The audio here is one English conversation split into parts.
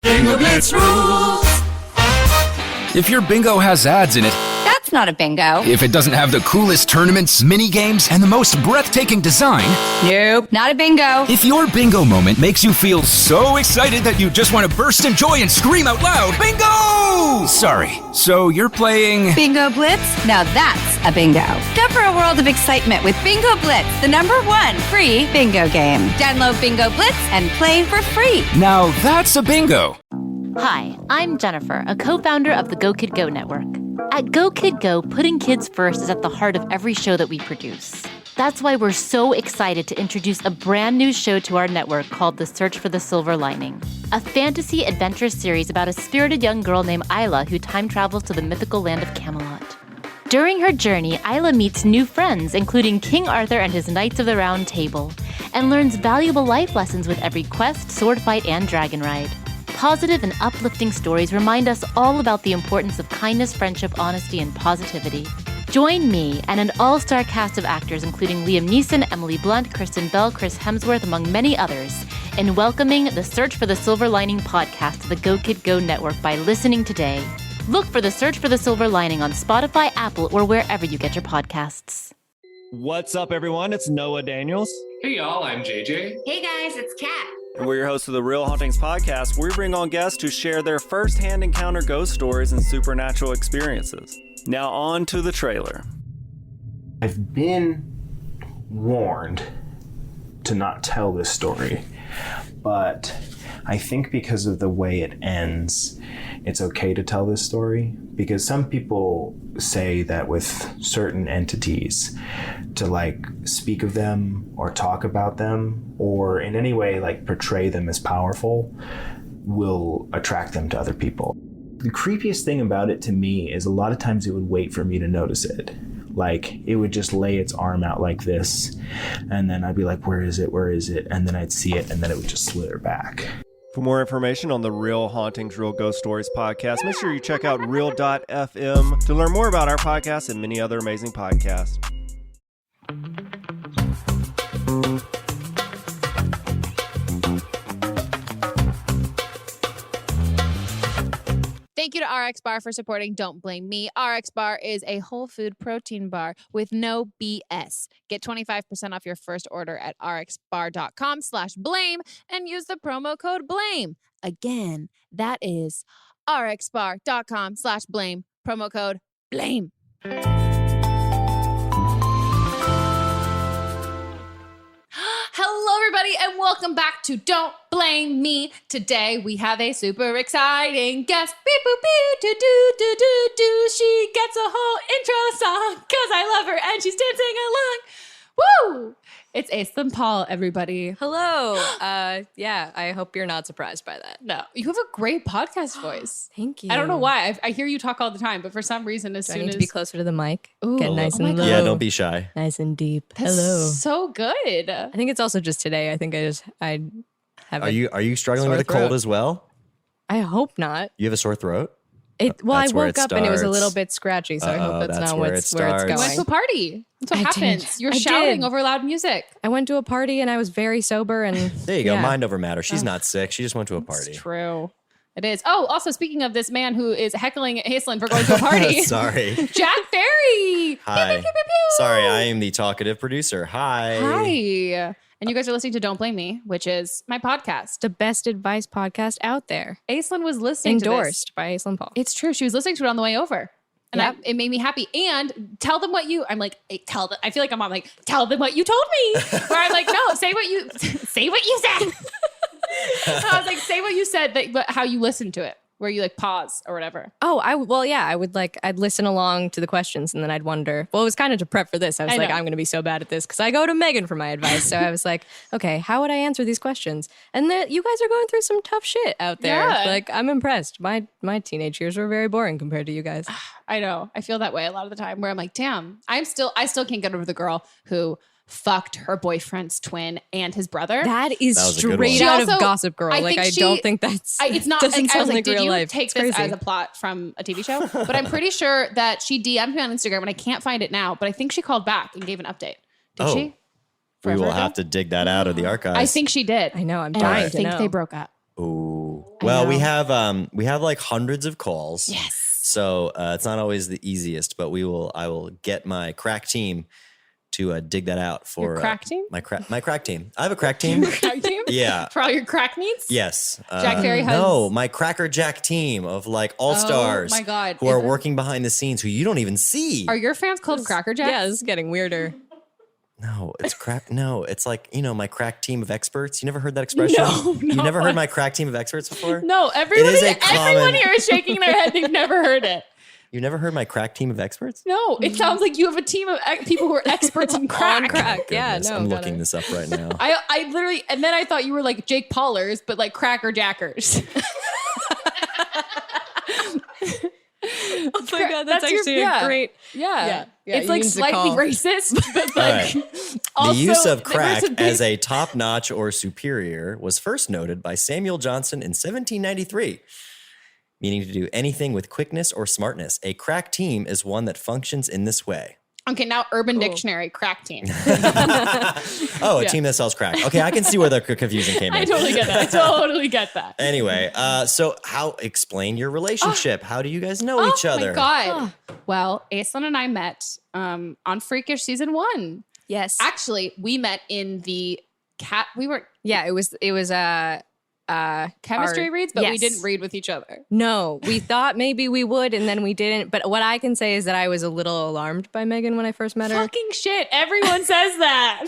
Bingo Blitz rules. If your bingo has ads in it, That's not a bingo. if it doesn't have the coolest tournaments, mini games, and the most breathtaking design, Nope, not a bingo. if your bingo moment makes you feel so excited that you just want to burst in joy and scream out loud, bingo! Sorry, so you're playing... Bingo Blitz? Now that's a bingo. Go for a world of excitement with Bingo Blitz, the #1 free bingo game. Download Bingo Blitz and play for free. Now that's a bingo. Hi, I'm Jennifer, a co-founder of the Go Kid Go network. At Go Kid Go, putting kids first is at the heart of every show that we produce. That's why we're so excited to introduce a brand new show to our network called The Search for the Silver Lining, a fantasy adventure series about a spirited young girl named Isla who time travels to the mythical land of Camelot. During her journey, Isla meets new friends, including King Arthur and his Knights of the Round Table, and learns valuable life lessons with every quest, sword fight, and dragon ride. Positive and uplifting stories remind us all about the importance of kindness, friendship, honesty, and positivity. Join me and an all-star cast of actors including Liam Neeson, Emily Blunt, Kristen Bell, Chris Hemsworth, among many others, in welcoming the Search for the Silver Lining podcast to the Go Kid Go network by listening today. Look for the Search for the Silver Lining on Spotify, Apple, or wherever you get your podcasts. What's up, everyone? It's Noah Daniels. Hey, y'all, I'm JJ. Hey guys, it's Kat. And we're your hosts of the Real Hauntings podcast, where we bring on guests to share their first-hand encounter ghost stories and supernatural experiences. Now on to the trailer. I've been warned to not tell this story, but I think because of the way it ends, it's okay to tell this story, because some people say that with certain entities, to like speak of them or talk about them or in any way like portray them as powerful will attract them to other people. The creepiest thing about it to me is a lot of times it would wait for me to notice it. Like it would just lay its arm out like this, and then I'd be like, where is it? Where is it? And then I'd see it, and then it would just slither back. For more information on the Real Hauntings, Real Ghost Stories podcast, make sure you check out real.fm to learn more about our podcast and many other amazing podcasts. Thank you to RxBar for supporting Don't Blame Me. RxBar is a whole food protein bar with no BS. Get 25% off your first order at rxbar.com/blame and use the promo code BLAME. Again, that is rxbar.com/blame, promo code BLAME. Hello, everybody, and welcome back to Don't Blame Me. Today, we have a super exciting guest. Beep, boop, beep, do, do, do, do, do. She gets a whole intro song because I love her, and she's dancing along. Woo! It's Aislinn Paul, everybody. Hello. Yeah, I hope you're not surprised by that. No, you have a great podcast voice. Thank you. I don't know why. I hear you talk all the time, but for some reason, as Do soon I need as to be closer to the mic? Ooh. Get nice and my low. God. Yeah, don't be shy. Nice and deep. That's Hello. so good. I think it's also just today. I think I have. Are you struggling sore with a cold throat. as well? I hope not. You have a sore throat? Well, I That's where woke it up and it was a starts. little bit scratchy, so I hope that's not where where it it's starts. You went going. to a party. That's what I happens. did. You're I shouting did. over loud music. I went to a party and I was very sober and There you go. yeah. Mind over matter. She's not sick. She just went to a party. It's true. It is. Oh, also speaking of this man who is heckling Aislinn for going to a party. Sorry. Jack Ferry. Hi. Pew, pew, pew, pew, pew. Sorry, I am the talkative producer. Hi. Hi. And you guys are listening to Don't Blame Me, which is my podcast. the best advice podcast out there. Aislinn was listening Endorsed to by Aislinn Paul. this. It's true. She was listening to it on the way over. And Yep. it made me happy. And tell them what you, I'm like, hey, tell them. I feel like I'm like, tell them what you told me. Where I'm like, no, say what you said. I was like, say what you said, but how you listened to it, where you like pause or whatever. Oh, I'd listen along to the questions and then I'd wonder. Well, it was kind of to prep for this. I was I like, know. I'm going to be so bad at this because I go to Megan for my advice. So I was like, okay, how would I answer these questions? And you guys are going through some tough shit out there. Yeah. Like, I'm impressed. My teenage years were very boring compared to you guys. I know. I feel that way a lot of the time where I'm like, damn, I still can't get over the girl who fucked her boyfriend's twin and his brother. That is That was a good one. straight She out also- of Gossip Girl. I Like, think I she- don't think that's. It's not. doesn't Like, I sound was like, like did real you life. take It's this crazy. as a plot from a TV show? But I'm pretty sure that she DM'd me on Instagram, and I can't find it now. But I think she called back and gave an update. Did she? We Forever will ago? have to dig that out of the archives. I think she did. I know. I'm And dying I to think know. they broke up. Ooh. Well, we have like hundreds of calls. Yes. So it's not always the easiest, but I will get my crack team to dig that out for Your crack team? My crack team. I have a crack team. Crack team? Yeah. For all your crack needs? Yes. Jack Ferry has... No, my Cracker Jack team of like all-stars my God. who are working behind the scenes who you don't even see. Are your fans called Cracker Jacks? Yeah, this is getting weirder. No, it's crack. No, it's like, my crack team of experts. You never heard that expression? No, You never heard my crack team of experts before? No, everyone here is shaking their head. They've never heard it. You never heard my crack team of experts? No, it sounds like you have a team of people who are experts in crack. On crack. Yeah, Goodness, no. I'm got looking it. this up right now. I literally, and then I thought you were like Jake Paulers, but like Cracker Jackers. Oh my God, that's actually a great. Yeah. It's you like need to slightly call. racist, but All like right. also The use of there crack was a big- as a top-notch or superior was first noted by Samuel Johnson in 1793, meaning to do anything with quickness or smartness. A crack team is one that functions in this way. Okay, now Urban Dictionary, crack team. Oh, a team that sells crack. Okay, I can see where the confusion came in. I totally get that. Anyway, so explain your relationship. How do you guys know each other? Oh my God. Well, Aislinn and I met on Freakish season 1. Yes. Actually, we met in the Yeah, it was chemistry reads, but we yes. didn't read with each other. No, we thought maybe we would, and then we didn't. But what I can say is that I was a little alarmed by Megan when I first met her. Fucking shit. Everyone says that.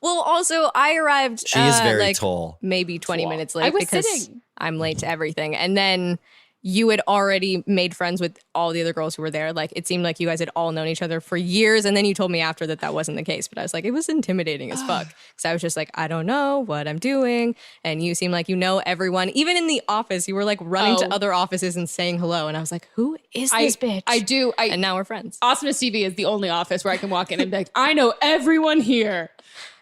Well, also, I arrived She is very tall. maybe 20 minutes late I was because sitting. I'm late to everything. And then you had already made friends with all the other girls who were there. Like, it seemed like you guys had all known each other for years. And then you told me after that wasn't the case. But I was like, it was intimidating as fuck. Because I was just like, I don't know what I'm doing. And you seem like you know everyone. Even in the office, you were like running to other offices and saying hello. And I was like, who is this bitch? I do. And now we're friends. Awesomeness TV is the only office where I can walk in and be like, I know everyone here.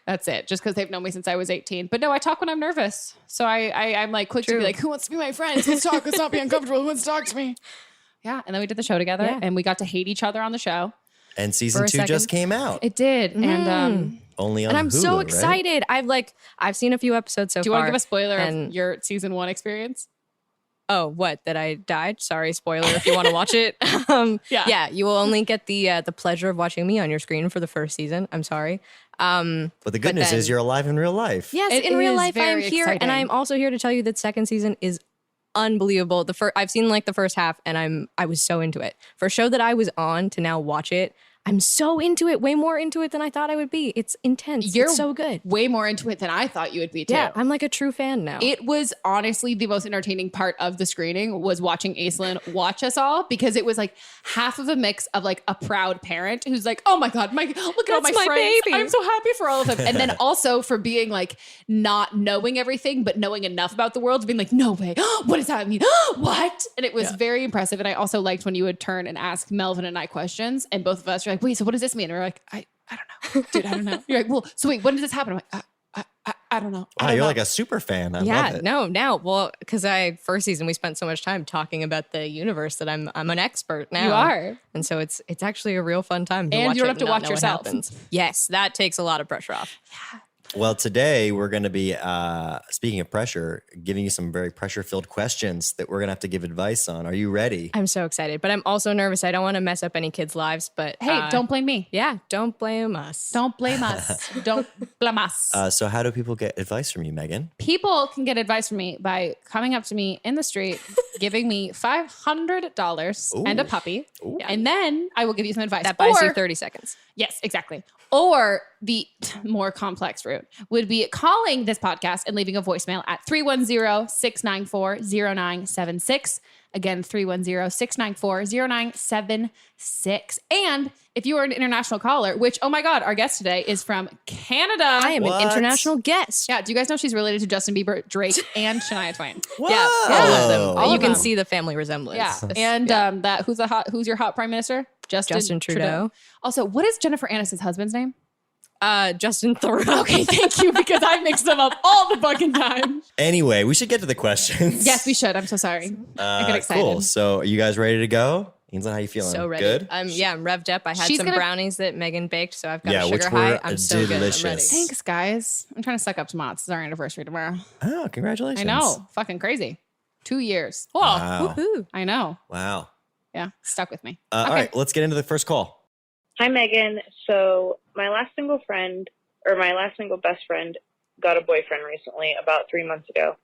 That's it. Just because they've known me since I was 18. But no, I talk when I'm nervous. So I'm like quick to be like, who wants to be my friend? Let's talk. Let's not be uncomfortable. Who wants to talk to me? Yeah. And then we did the show together and we got to hate each other on the show. And season 2 just came out. It did. And Only on And I'm Hulu, so right? excited. I've seen a few episodes so far. do you want to give a spoiler and- of your season 1 experience? Oh, what? That I died? Sorry, spoiler if you want to watch it. Yeah, you will only get the pleasure of watching me on your screen for the first season. I'm sorry. But the good news then- is you're alive in real life. Yes, It in real is life I am very here, exciting. and I'm also here to tell you that second season is unbelievable. I've seen like the first half, and I was so into it. For a show that I was on to now watch it, I'm so into it, way more into it than I thought I would be. It's intense. You're it's so good. Way more into it than I thought you would be too. Yeah, I'm like a true fan now. It was honestly the most entertaining part of the screening was watching Aislinn watch us all because it was like half of a mix of like a proud parent who's like, oh my God, look at all my That's my friends. baby. I'm so happy for all of them. And then also for being like not knowing everything, but knowing enough about the world, being like, no way. What does that mean? What? And it was very impressive. And I also liked when you would turn and ask Melvin and I questions and both of us are like, wait, so what does this mean? And we're like, I don't know. Dude, I don't know. You're like, well, so wait, when did this happen? I'm like, I don't know. I Wow, don't you're know. like a super fan. I love it. now, well, because first season we spent so much time talking about the universe that I'm an expert now. You are. And so it's actually a real fun time to And watch you don't it have to not watch know what yourself. happens. Yes, that takes a lot of pressure off. Well, today we're going to be, speaking of pressure, giving you some very pressure-filled questions that we're going to have to give advice on. Are you ready? I'm so excited, but I'm also nervous. I don't want to mess up any kids' lives, but Hey, don't blame me. Yeah, don't blame us. Don't blame us. Don't blame us. So how do people get advice from you, Megan? People can get advice from me by coming up to me in the street, giving me $500 and a puppy. And then I will give you some advice. That buys you Or- 30 seconds. Yes, exactly. Or the more complex route would be calling this podcast and leaving a voicemail at 310-694-0976. Again, 310-694-0976. And if you are an international caller, which, oh my God, our guest today is from Canada. I am What? an international guest. Yeah, do you guys know she's related to Justin Bieber, Drake, and Shania Twain? Yeah, all of them. All you of can them. see the family resemblance. Yeah. And that who's your hot prime minister? Justin Trudeau. Also, what is Jennifer Aniston's husband's name? Justin Thoreau. Okay, thank you, because I mix them up all the fucking time. Anyway, we should get to the questions. Yes, we should. I'm so sorry. I get excited. Cool. So are you guys ready to go? Ainslinn, how you feeling? So ready. Good? I'm revved up. I had She's some gonna- brownies that Megan baked, so I've got a which sugar were high. I'm so good. I'm ready. delicious. Thanks, guys. I'm trying to suck up to Mott's. It's our anniversary tomorrow. Oh, congratulations. I know. Fucking crazy. 2 years. Whoa. Wow. Woohoo. I know. Wow. Yeah. Stuck with me. All right, let's get into the first call. Hi, Megan. So my last single best friend got a boyfriend recently, about 3 months ago.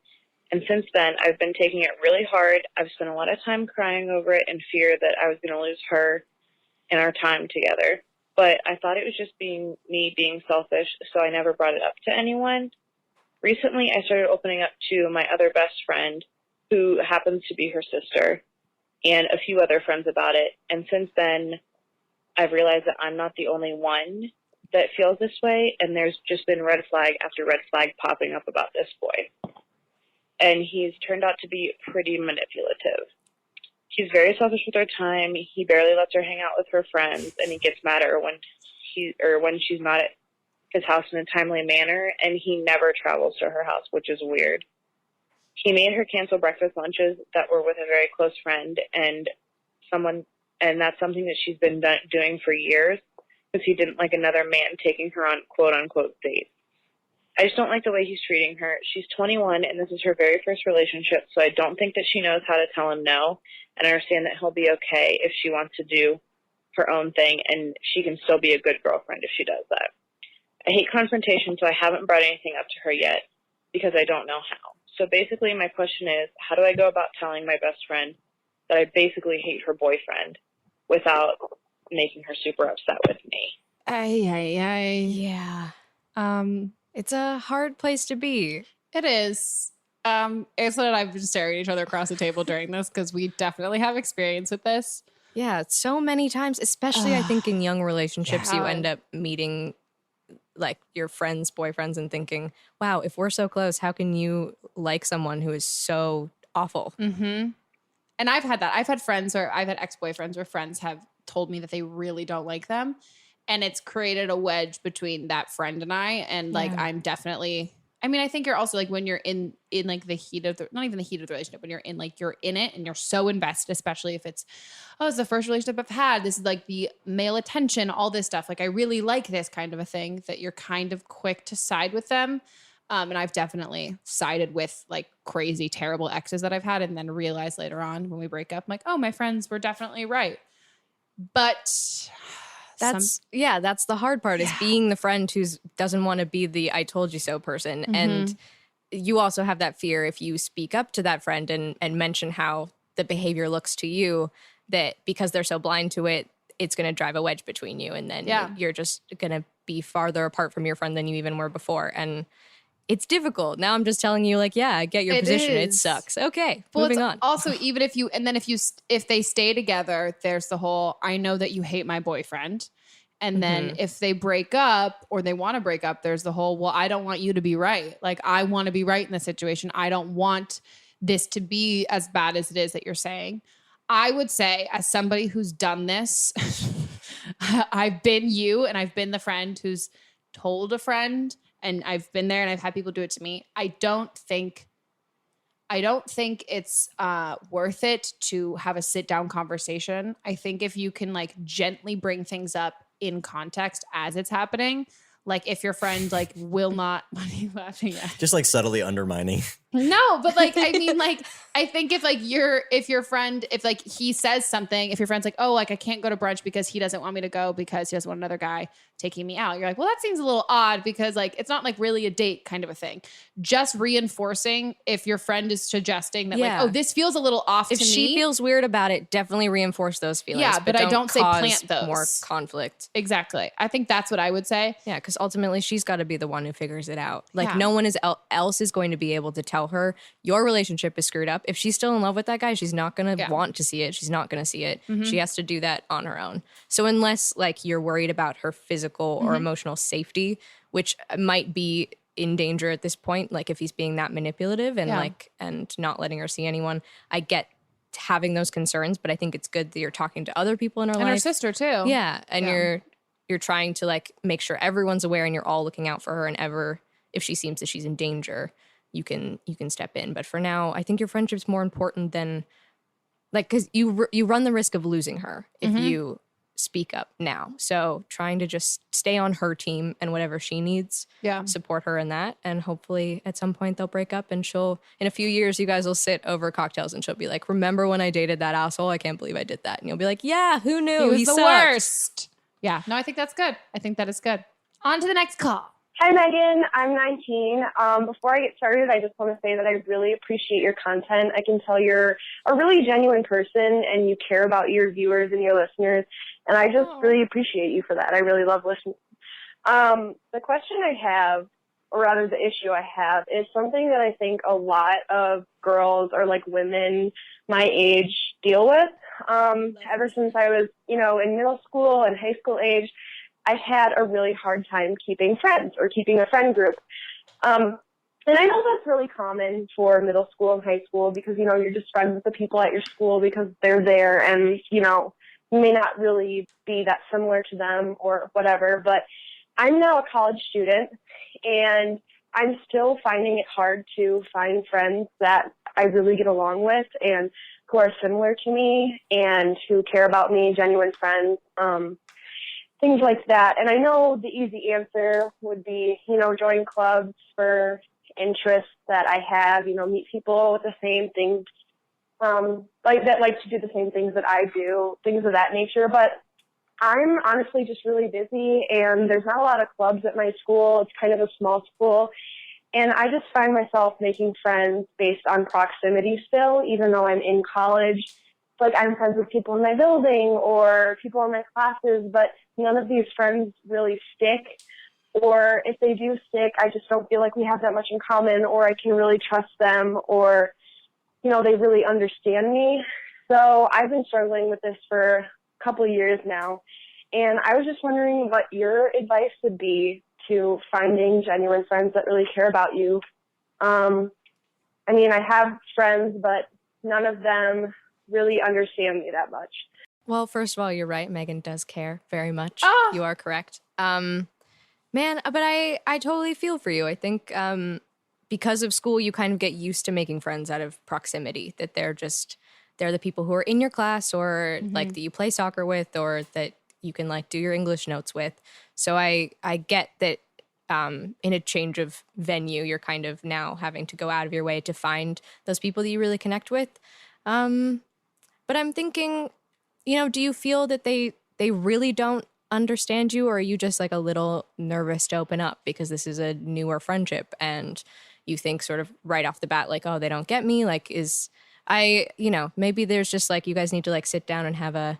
And since then, I've been taking it really hard. I've spent a lot of time crying over it in fear that I was going to lose her and our time together. But I thought it was just me being selfish, so I never brought it up to anyone. Recently, I started opening up to my other best friend, who happens to be her sister, and a few other friends about it. And since then, I've realized that I'm not the only one that feels this way, and there's just been red flag after red flag popping up about this boy. And he's turned out to be pretty manipulative. He's very selfish with her time. He barely lets her hang out with her friends, and he gets mad at her when she's not at his house in a timely manner, and he never travels to her house, which is weird. He made her cancel breakfast lunches that were with a very close friend, and that's something that she's been doing for years, because he didn't like another man taking her on quote-unquote dates. I just don't like the way he's treating her. She's 21, and this is her very first relationship, so I don't think that she knows how to tell him no, and I understand that he'll be okay if she wants to do her own thing, and she can still be a good girlfriend if she does that. I hate confrontation, so I haven't brought anything up to her yet, because I don't know how. So basically, my question is, how do I go about telling my best friend that I basically hate her boyfriend without making her super upset with me? Yeah. It's a hard place to be. It is. Aislinn and I've been staring at each other across the table during this because we definitely have experience with this. Yeah, so many times, especially I think in young relationships, you end up meeting like your friends' boyfriends and thinking, wow, if we're so close, how can you like someone who is so awful? Mm-hmm. And I've had that. I've had ex-boyfriends where friends have told me that they really don't like them. And it's created a wedge between that friend and I. And like, I'm definitely, I think you're also like when you're in like the heat of not even the heat of the relationship, when you're in it and you're so invested, especially if it's the first relationship I've had. This is like the male attention, all this stuff. Like I really like this kind of a thing, that you're kind of quick to side with them. And I've definitely sided with like crazy, terrible exes that I've had, and then realized later on when we break up, I'm like, oh, my friends were definitely right. But that's the hard part is being the friend who doesn't want to be the I told you so person. Mm-hmm. And you also have that fear if you speak up to that friend and mention how the behavior looks to you, that because they're so blind to it, it's going to drive a wedge between you. And then you're just going to be farther apart from your friend than you even were before. And it's difficult. Now I'm just telling you, like, yeah, I get your position. It sucks. Okay, moving on. Also, even if they stay together, there's the whole, I know that you hate my boyfriend. And then if they break up or they want to break up, there's the whole, well, I don't want you to be right. Like, I want to be right in this situation. I don't want this to be as bad as it is that you're saying. I would say, as somebody who's done this, I've been you and I've been the friend who's told a friend, and I've been there and I've had people do it to me. I don't think it's worth it to have a sit down conversation. I think if you can like gently bring things up in context as it's happening, like if your friend like will not, what are you laughing at? Just like subtly undermining. No, but like, I mean, like, I think if your friend, if like he says something, if your friend's like, oh, like I can't go to brunch because he doesn't want me to go because he doesn't want another guy taking me out. You're like, well, that seems a little odd because like, it's not like really a date kind of a thing. Just reinforcing if your friend is suggesting that like, oh, this feels a little off to me. If she feels weird about it, definitely reinforce those feelings. Yeah, but I don't say plant those. More conflict. Exactly. I think that's what I would say. Yeah, because ultimately she's got to be the one who figures it out. Like no one else is going to be able to tell her your relationship is screwed up. If she's still in love with that guy, she's not going to want to see it. She's not going to see it. Mm-hmm. She has to do that on her own. So unless like you're worried about her physical or emotional safety, which might be in danger at this point, like if he's being that manipulative and and not letting her see anyone, I get having those concerns, but I think it's good that you're talking to other people in her life. And her sister too. Yeah. And you're trying to like make sure everyone's aware and you're all looking out for her, and if she seems that she's in danger, you can step in. But for now, I think your friendship's more important than like, because you run the risk of losing her if you speak up now. So trying to just stay on her team and whatever she needs, support her in that. And hopefully at some point they'll break up and in a few years, you guys will sit over cocktails and she'll be like, remember when I dated that asshole? I can't believe I did that. And you'll be like, yeah, who knew? He was the sucked. worst. Yeah. No, I think that's good. I think that is good. On to the next call. Hi, Megan. I'm 19. Before I get started, I just want to say that I really appreciate your content. I can tell you're a really genuine person and you care about your viewers and your listeners. And I just really appreciate you for that. I really love listening. The question I have, or rather the issue I have, is something that I think a lot of girls or like women my age deal with. Ever since I was, in middle school and high school age, I had a really hard time keeping friends or keeping a friend group. And I know that's really common for middle school and high school because, you're just friends with the people at your school because they're there and, you may not really be that similar to them or whatever. But I'm now a college student and I'm still finding it hard to find friends that I really get along with and who are similar to me and who care about me, genuine friends. Things like that. And I know the easy answer would be, join clubs for interests that I have, meet people with the same things, like to do the same things that I do, things of that nature. But I'm honestly just really busy and there's not a lot of clubs at my school. It's kind of a small school. And I just find myself making friends based on proximity still, even though I'm in college. Like I'm friends with people in my building or people in my classes, but none of these friends really stick. Or if they do stick, I just don't feel like we have that much in common or I can really trust them or, they really understand me. So I've been struggling with this for a couple of years now. And I was just wondering what your advice would be to finding genuine friends that really care about you. I have friends, but none of them really understand me that much. Well, first of all, you're right. Megan does care very much. You are correct. Man, but I totally feel for you. I think because of school, you kind of get used to making friends out of proximity, that they're the people who are in your class or like that you play soccer with or that you can like do your English notes with. So I get that in a change of venue, you're kind of now having to go out of your way to find those people that you really connect with. But I'm thinking, do you feel that they really don't understand you, or are you just like a little nervous to open up because this is a newer friendship and you think sort of right off the bat, like, oh, they don't get me? Like, maybe there's just like, you guys need to like sit down and have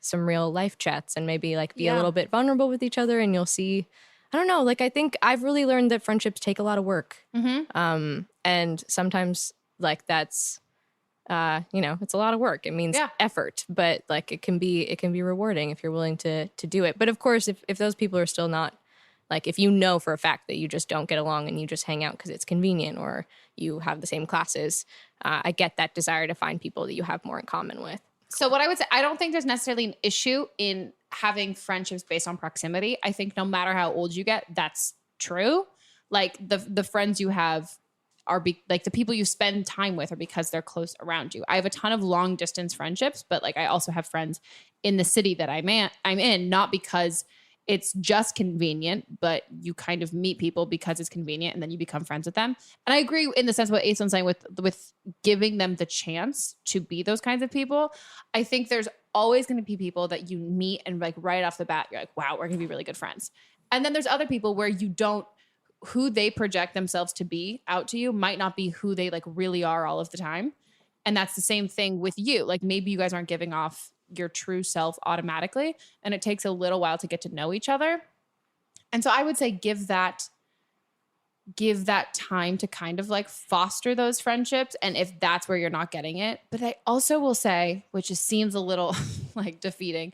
some real life chats and maybe like be a little bit vulnerable with each other and you'll see, I don't know. Like, I think I've really learned that friendships take a lot of work. And sometimes like that's, it's a lot of work. It means effort, but like it can be rewarding if you're willing to do it. But of course, if those people are still not, like if you know for a fact that you just don't get along and you just hang out because it's convenient or you have the same classes, I get that desire to find people that you have more in common with. So what I would say, I don't think there's necessarily an issue in having friendships based on proximity. I think no matter how old you get, that's true. Like the friends you have are like the people you spend time with are because they're close around you. I have a ton of long distance friendships, but like I also have friends in the city that I'm in, not because it's just convenient, but you kind of meet people because it's convenient and then you become friends with them. And I agree in the sense what Aislinn's saying with giving them the chance to be those kinds of people. I think there's always going to be people that you meet and like right off the bat, you're like, wow, we're going to be really good friends. And then there's other people where who they project themselves to be out to you might not be who they like really are all of the time. And that's the same thing with you. Like maybe you guys aren't giving off your true self automatically and it takes a little while to get to know each other. And so I would say give that time to kind of like foster those friendships. And if that's where you're not getting it, but I also will say, which just seems a little like defeating,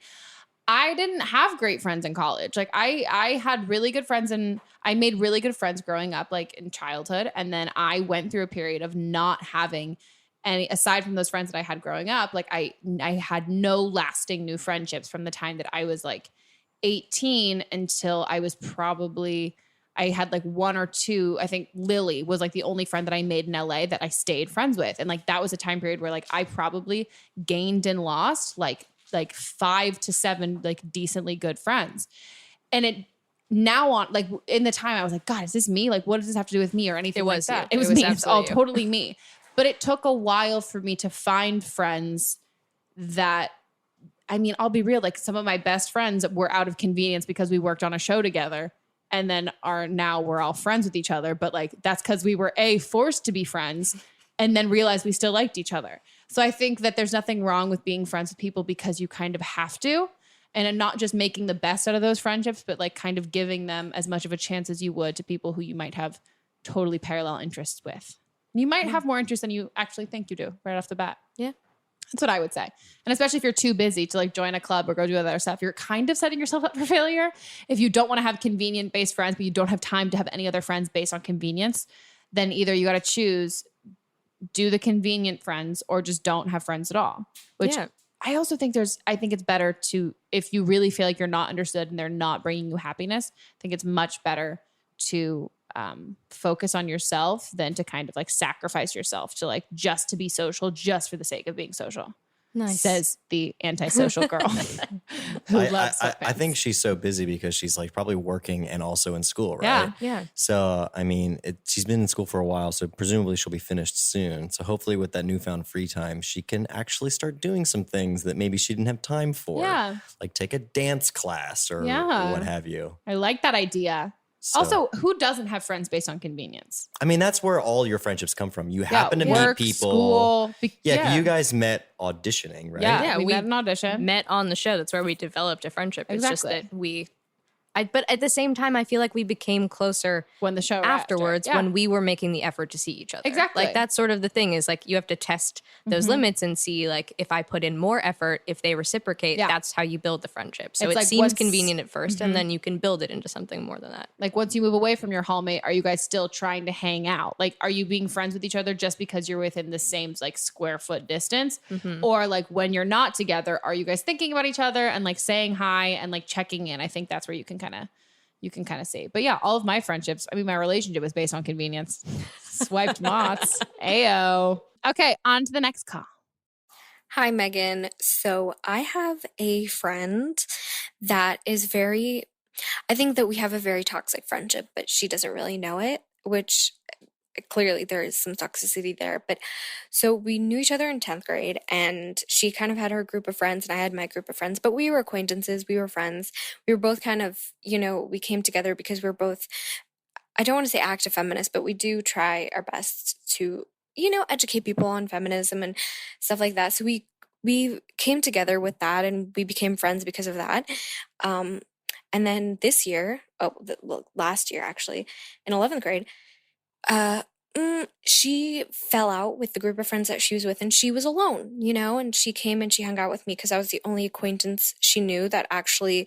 I didn't have great friends in college. Like I had really good friends and I made really good friends growing up, like in childhood. And then I went through a period of not having any, aside from those friends that I had growing up, like I had no lasting new friendships from the time that I was like 18 until I was I had like one or two. I think Lily was like the only friend that I made in LA that I stayed friends with. And like, that was a time period where like I probably gained and lost like like 5 to 7 like decently good friends. And it now on like in the time I was like, God, is this me? Like, what does this have to do with me or anything like that? It was me. It's all totally me. But it took a while for me to find friends that, I mean, I'll be real. Like some of my best friends were out of convenience because we worked on a show together and then we're all friends with each other. But like, that's because we were forced to be friends and then realized we still liked each other. So I think that there's nothing wrong with being friends with people because you kind of have to. And not just making the best out of those friendships, but like kind of giving them as much of a chance as you would to people who you might have totally parallel interests with. You might have more interest than you actually think you do right off the bat. Yeah. That's what I would say. And especially if you're too busy to like join a club or go do other stuff, you're kind of setting yourself up for failure. If you don't want to have convenient based friends, but you don't have time to have any other friends based on convenience, then either you got to choose, do the convenient friends or just don't have friends at all, which I also think I think it's better to, if you really feel like you're not understood and they're not bringing you happiness, I think it's much better to focus on yourself than to kind of like sacrifice yourself to like just to be social, just for the sake of being social. Nice. Says the antisocial girl who loves sweatpants. I think she's so busy because she's like probably working and also in school, right? Yeah. So, I mean, she's been in school for a while, so presumably she'll be finished soon. So hopefully with that newfound free time, she can actually start doing some things that maybe she didn't have time for. Yeah. Like take a dance class or what have you. I like that idea. So, also, who doesn't have friends based on convenience? I mean, that's where all your friendships come from. You happen to work, meet people. School. You guys met auditioning, right? Yeah, we met an audition. Met on the show. That's where we developed a friendship. It's just Exactly. that but at the same time, I feel like we became closer when the show afterwards when we were making the effort to see each other. Exactly. Like that's sort of the thing is like you have to test those limits and see like if I put in more effort, if they reciprocate, that's how you build the friendship. So It's it like seems once- convenient at 1st and then you can build it into something more than that. Like once you move away from your hallmate, are you guys still trying to hang out? Like, are you being friends with each other just because you're within the same like square foot distance? Or like when you're not together, are you guys thinking about each other and like saying hi and like checking in? I think that's where you can kind of see. But yeah, all of my friendships, I mean, my relationship was based on convenience. Swiped mots. Ayo. Okay, on to the next call. Hi, Megan. So I have a friend that is I think that we have a very toxic friendship, but she doesn't really know it, which clearly there is some toxicity there. But so we knew each other in 10th grade and she kind of had her group of friends and I had my group of friends, but we were acquaintances. We were friends. We were both kind of, we came together because we're both, I don't want to say active feminists, but we do try our best to, educate people on feminism and stuff like that. So we came together with that and we became friends because of that. And then this year, last year actually, in 11th grade, she fell out with the group of friends that she was with and she was alone, and she came and she hung out with me because I was the only acquaintance she knew that actually,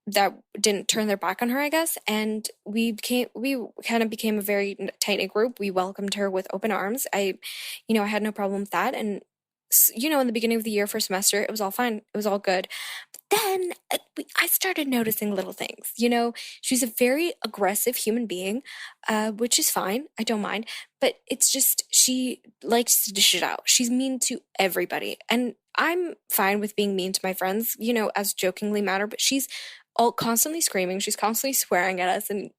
that didn't turn their back on her, I guess. And we kind of became a very tight-knit group. We welcomed her with open arms. I had no problem with that. And, in the beginning of the year, first semester, it was all fine. It was all good. But then I started noticing little things. She's a very aggressive human being, which is fine. I don't mind. But it's just she likes to dish it out. She's mean to everybody. And I'm fine with being mean to my friends, as jokingly matter. But she's all constantly screaming. She's constantly swearing at us. And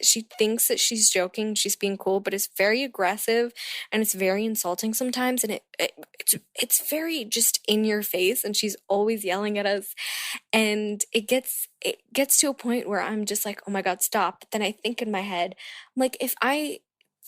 she thinks that she's joking. She's being cool. But it's very aggressive. And it's very insulting sometimes. And it's very just in your face. And she's always yelling at us. And it gets to a point where I'm just like, oh my God, stop. But then I think in my head, I'm like, if I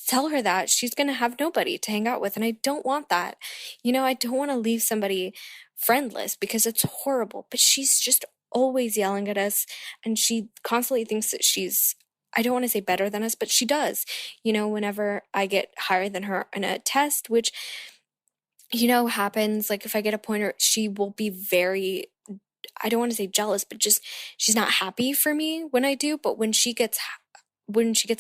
tell her that, she's going to have nobody to hang out with. And I don't want that. I don't want to leave somebody friendless because it's horrible. But she's just always yelling at us. And she constantly thinks that she's, I don't want to say better than us, but she does. Whenever I get higher than her in a test, which, happens, like if I get a pointer, she will be very, I don't want to say jealous, but just she's not happy for me when I do. But when she gets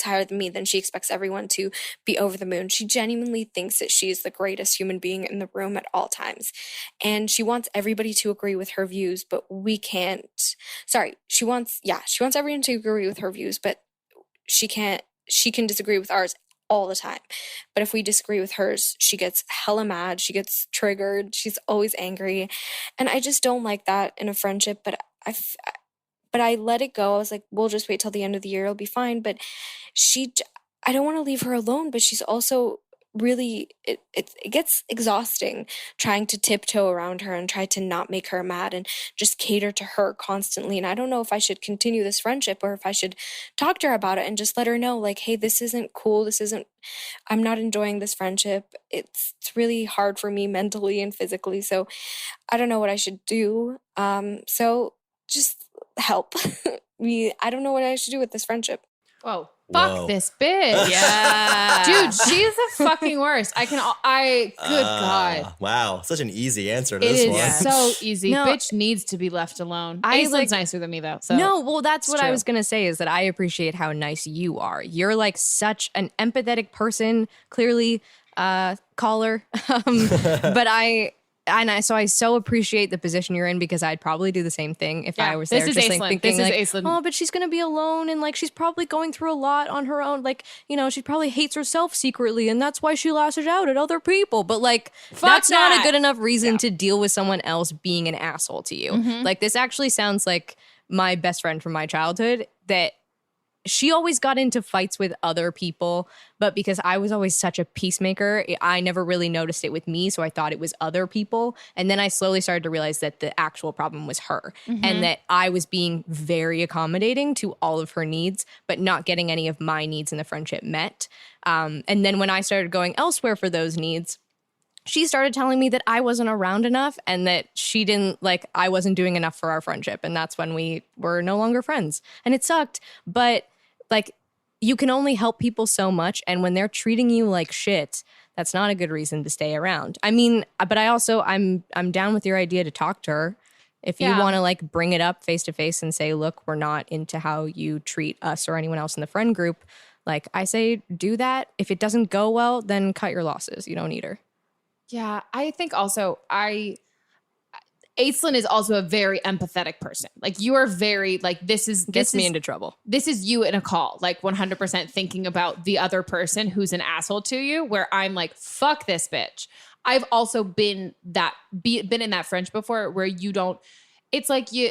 higher than me, then she expects everyone to be over the moon. She genuinely thinks that she's the greatest human being in the room at all times. And she wants everybody to agree with her views, but we can't. She wants everyone to agree with her views, but she can disagree with ours all the time. But if we disagree with hers, she gets hella mad. She gets triggered. She's always angry. And I just don't like that in a friendship. But I let it go. I was like, we'll just wait till the end of the year. It'll be fine. But I don't want to leave her alone, but she's also really, it gets exhausting trying to tiptoe around her and try to not make her mad and just cater to her constantly. And I don't know if I should continue this friendship or if I should talk to her about it and just let her know, like, hey, this isn't cool. I'm not enjoying this friendship. It's really hard for me mentally and physically. So I don't know what I should do. So just help me. I don't know what I should do with this friendship. Whoa. Fuck this bitch. Yeah. Dude, she's the fucking worst. Good God. Wow. Such an easy answer to It this is one. so easy. No. Bitch needs to be left alone. Aislinn's nicer than me though. So No, well, that's what I true. was going to say is that I appreciate how nice you are. You're like such an empathetic person, clearly, caller. So I so appreciate the position you're in because I'd probably do the same thing if I was there. This is just Aislinn. like thinking This like, is Aislinn. oh, but she's gonna be alone and like she's probably going through a lot on her own. Like, you know, she probably hates herself secretly and that's why she lashes out at other people. But like, that's not that. a good enough reason to deal with someone else being an asshole to you. Like, this actually sounds like my best friend from my childhood that she always got into fights with other people, but because I was always such a peacemaker, I never really noticed it with me, so I thought it was other people. And then I slowly started to realize that the actual problem was her, and that I was being very accommodating to all of her needs, but not getting any of my needs in the friendship met. And then when I started going elsewhere for those needs, she started telling me that I wasn't around enough and that I wasn't doing enough for our friendship. And that's when we were no longer friends. And it sucked. But like, you can only help people so much. And when they're treating you like shit, that's not a good reason to stay around. I mean, but I'm down with your idea to talk to her. If you want to like bring it up face to face and say, look, we're not into how you treat us or anyone else in the friend group. Like, I say, do that. If it doesn't go well, then cut your losses. You don't need her. Yeah, I think also Aislinn is also a very empathetic person. Like, you are very like this gets me into trouble. This is you in a call, like 100% thinking about the other person who's an asshole to you, where I'm like, fuck this bitch. I've also been in that friendship before where you don't. It's like you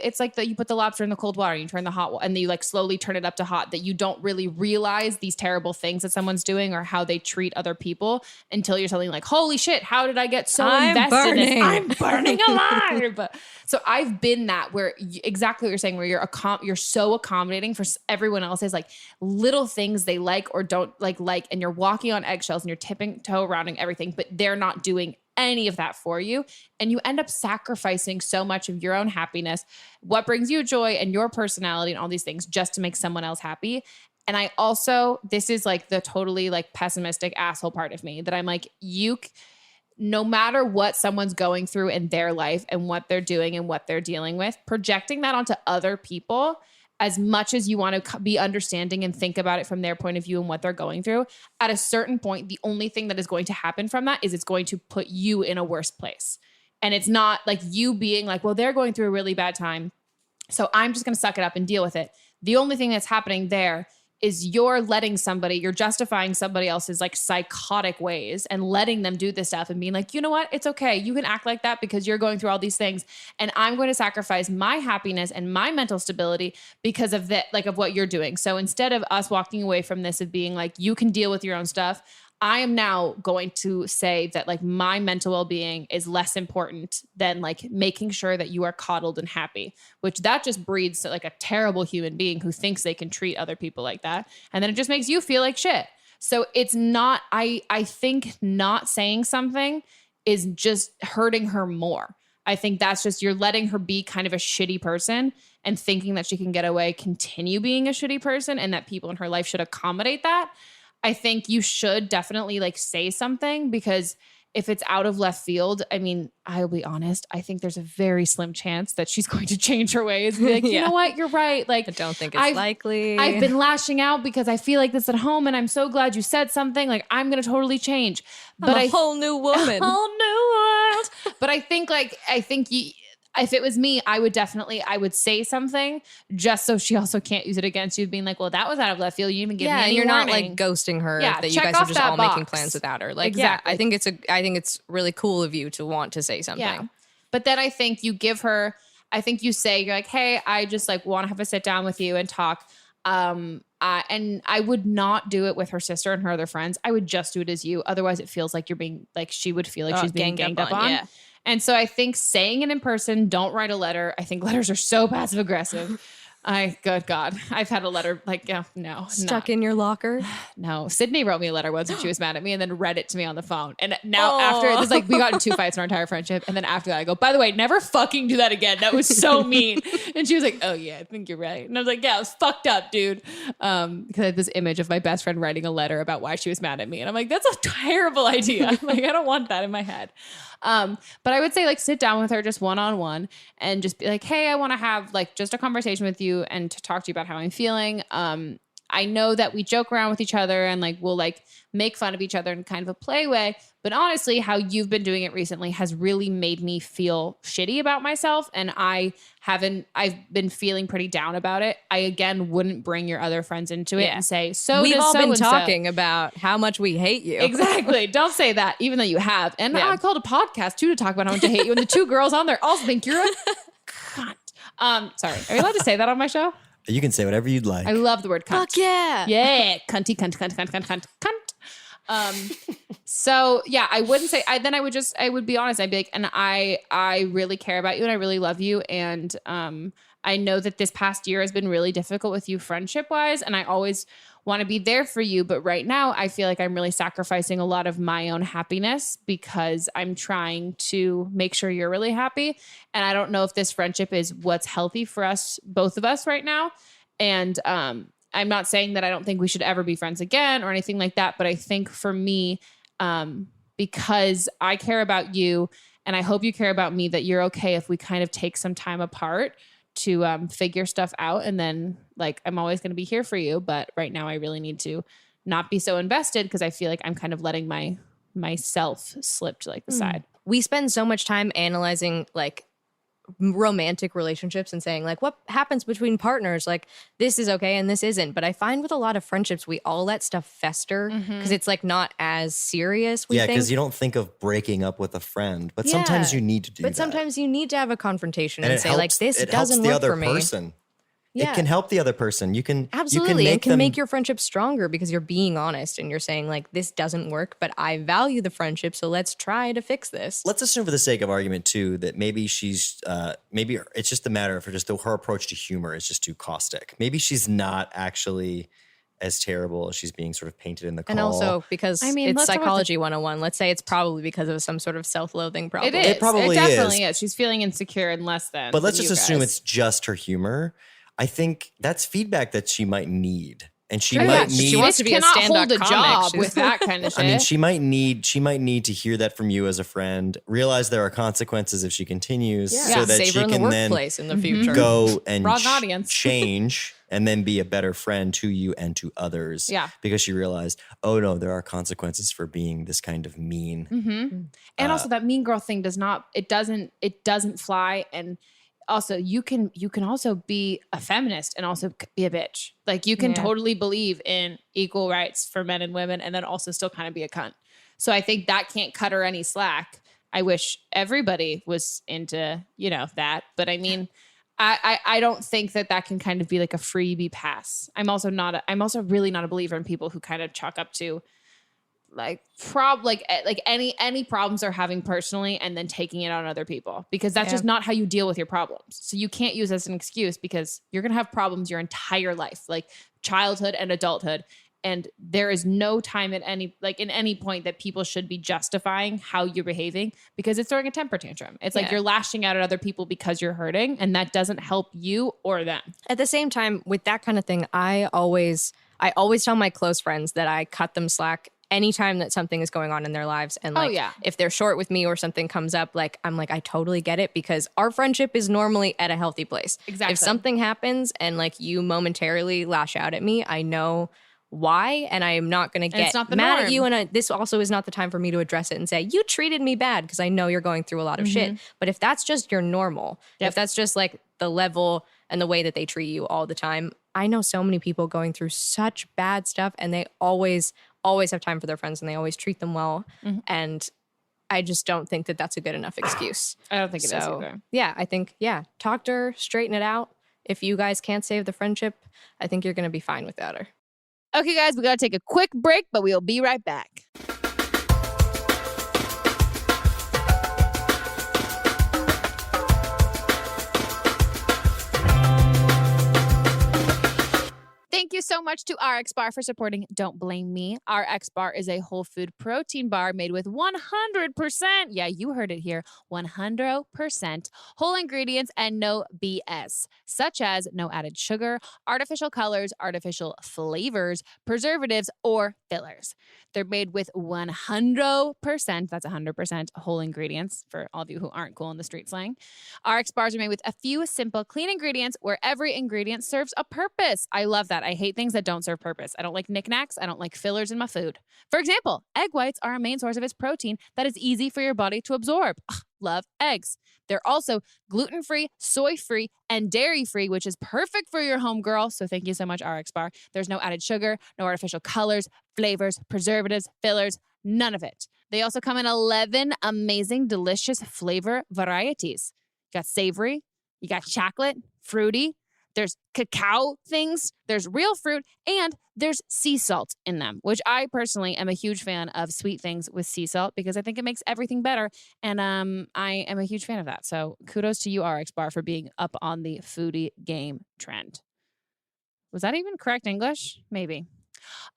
put the lobster in the cold water and you turn the hot water and then you like slowly turn it up to hot, that you don't really realize these terrible things that someone's doing or how they treat other people until you're suddenly like, holy shit, how did I get so invested in this? I'm burning alive. So I've been that where exactly what you're saying, where you're so accommodating for everyone else's like little things they like or don't like, and you're walking on eggshells and you're tipping toe around everything, but they're not doing any of that for you. And you end up sacrificing so much of your own happiness, what brings you joy and your personality and all these things just to make someone else happy. And I also, this is like the totally like pessimistic asshole part of me that I'm like, no matter what someone's going through in their life and what they're doing and what they're dealing with, projecting that onto other people, as much as you want to be understanding and think about it from their point of view and what they're going through, at a certain point, the only thing that is going to happen from that is it's going to put you in a worse place. And it's not like you being like, well, they're going through a really bad time, so I'm just going to suck it up and deal with it. The only thing that's happening there is you're justifying somebody else's like psychotic ways and letting them do this stuff and being like, you know what? It's okay. You can act like that because you're going through all these things. And I'm going to sacrifice my happiness and my mental stability because of that, like of what you're doing. So instead of us walking away from this of being like, you can deal with your own stuff, I am now going to say that like my mental well-being is less important than like making sure that you are coddled and happy, which that just breeds like a terrible human being who thinks they can treat other people like that. And then it just makes you feel like shit. So it's not, I think not saying something is just hurting her more. I think that's just, you're letting her be kind of a shitty person and thinking that she can get away, continue being a shitty person, and that people in her life should accommodate that. I think you should definitely like say something, because if it's out of left field, I mean, I'll be honest, I think there's a very slim chance that she's going to change her ways and be like, you know what, you're right. Like, I don't think it's likely. I've been lashing out because I feel like this at home and I'm so glad you said something. Like, I'm going to totally change. But I'm a whole new woman. A whole new world. But I think if it was me, I would say something just so she also can't use it against you, being like, well, that was out of left field. You didn't even give me any and you're warning. not like ghosting her. Yeah, that you check guys are off just that all making box. plans without her. Like, Exactly. yeah, I think it's really cool of you to want to say something. Yeah. But then I think you give her, I think you say, you're like, hey, I just like want to have a sit down with you and talk. And I would not do it with her sister and her other friends. I would just do it as you. Otherwise it feels like you're being like, she would feel like she's being ganged up on. Yeah. And so I think saying it in person, don't write a letter. I think letters are so passive aggressive. Good God. I've had a letter like, no. Stuck in your locker? No. Sydney wrote me a letter once when she was mad at me and then read it to me on the phone. And now after this, like we got in 2 fights in our entire friendship. And then after that I go, by the way, never fucking do that again. That was so mean. And she was like, oh yeah, I think you're right. And I was like, yeah, it was fucked up, dude. Because I had this image of my best friend writing a letter about why she was mad at me. And I'm like, that's a terrible idea. Like, I don't want that in my head. But I would say like sit down with her just one-on-one and just be like, hey, I want to have like just a conversation with you and to talk to you about how I'm feeling. I know that we joke around with each other and like we'll like make fun of each other in kind of a play way, but honestly, how you've been doing it recently has really made me feel shitty about myself, and I've been feeling pretty down about it. I again wouldn't bring your other friends into it and say, so we've all been so-and-so. talking about how much we hate you. Exactly. Don't say that, even though you have. And I called a podcast too to talk about how much I hate you. And the 2 girls on there also think you're a cunt. Sorry. Are you allowed to say that on my show? You can say whatever you'd like. I love the word cunt. Fuck yeah. Yeah. Cunty, cunt, cunt, cunt, cunt, cunt, cunt. So yeah, I wouldn't say, I would be honest. I'd be like, and I really care about you and I really love you. And, I know that this past year has been really difficult with you friendship wise. And I always want to be there for you. But right now I feel like I'm really sacrificing a lot of my own happiness because I'm trying to make sure you're really happy. And I don't know if this friendship is what's healthy for us, both of us right now. And, I'm not saying that I don't think we should ever be friends again or anything like that. But I think for me, because I care about you and I hope you care about me, that you're okay if we kind of take some time apart to figure stuff out. And then like, I'm always going to be here for you. But right now I really need to not be so invested because I feel like I'm kind of letting myself slip to like the side. We spend so much time analyzing like romantic relationships and saying like what happens between partners, like this is okay and this isn't. But I find with a lot of friendships we all let stuff fester because it's like not as serious. Because you don't think of breaking up with a friend, but sometimes you need to do that. But sometimes you need to have a confrontation and say helps, like this it doesn't helps the work other for me. person. It can help the other person. You can absolutely you and can them, make your friendship stronger because you're being honest and you're saying like this doesn't work, but I value the friendship, so let's try to fix this. Let's assume for the sake of argument too that maybe she's maybe it's just a matter of her approach to humor is just too caustic. Maybe she's not actually as terrible as she's being sort of painted in the call. And also because it's psychology 101. Let's say it's probably because of some sort of self-loathing problem. It is. It probably definitely is. She's feeling insecure and less than. But let's just assume guys. it's just her humor. I think that's feedback that she might need. And she might need. She wants to be a stand-up hold a comic. job with that kind of shit. I mean, she might need to hear that from you as a friend. Realize there are consequences if she continues, so that save she her in can the then workplace in the future. go and Wrong audience. change, and then be a better friend to you and to others. Yeah, because she realized, oh no, there are consequences for being this kind of mean. Mm-hmm. And also, that mean girl thing doesn't fly. And also, you can also be a feminist and also be a bitch. Like you can totally believe in equal rights for men and women and then also still kind of be a cunt. So I think that can't cut her any slack. I wish everybody was into, that. But I mean, I don't think that can kind of be like a freebie pass. I'm also really not a believer in people who kind of chalk up to like any problems they're having personally and then taking it on other people, because that's just not how you deal with your problems. So you can't use as an excuse because you're going to have problems your entire life, like childhood and adulthood. And there is no time at in any point that people should be justifying how you're behaving because it's throwing a temper tantrum. It's like you're lashing out at other people because you're hurting, and that doesn't help you or them. At the same time, with that kind of thing, I always tell my close friends that I cut them slack anytime that something is going on in their lives. And if they're short with me or something comes up, I'm like, I totally get it, because our friendship is normally at a healthy place. Exactly. If something happens and you momentarily lash out at me, I know why, and I am not going to get it's not the mad norm. at you. And this also is not the time for me to address it and say, you treated me bad, because I know you're going through a lot of shit. But if that's just your normal, if that's just like the level and the way that they treat you all the time, I know so many people going through such bad stuff, and they always have time for their friends, and they always treat them well. And I just don't think that that's a good enough excuse. I don't think it is either. Yeah, I think, talk to her, straighten it out. If you guys can't save the friendship, I think you're going to be fine without her. Okay, guys, we got to take a quick break, but we'll be right back. Thank you so much to RxBar for supporting Don't Blame Me. RxBar is a whole food protein bar made with 100%, yeah, you heard it here, 100% whole ingredients and no BS, such as no added sugar, artificial colors, artificial flavors, preservatives, or fillers. They're made with 100%, that's 100% whole ingredients for all of you who aren't cool in the street slang. RX bars are made with a few simple, clean ingredients where every ingredient serves a purpose. I love that. I hate things that don't serve purpose. I don't like knickknacks. I don't like fillers in my food. For example, egg whites are a main source of its protein that is easy for your body to absorb. Ugh, love eggs. They're also gluten-free, soy-free, and dairy-free, which is perfect for your home girl. So thank you so much, RX Bar. There's no added sugar, no artificial colors, flavors, preservatives, fillers, none of it. They also come in 11 amazing, delicious flavor varieties. You got savory, you got chocolate, fruity, there's cacao things, there's real fruit, and there's sea salt in them, which I personally am a huge fan of sweet things with sea salt because I think it makes everything better. And I am a huge fan of that. So kudos to you, RX Bar, for being up on the foodie game trend. Was that even correct English? Maybe.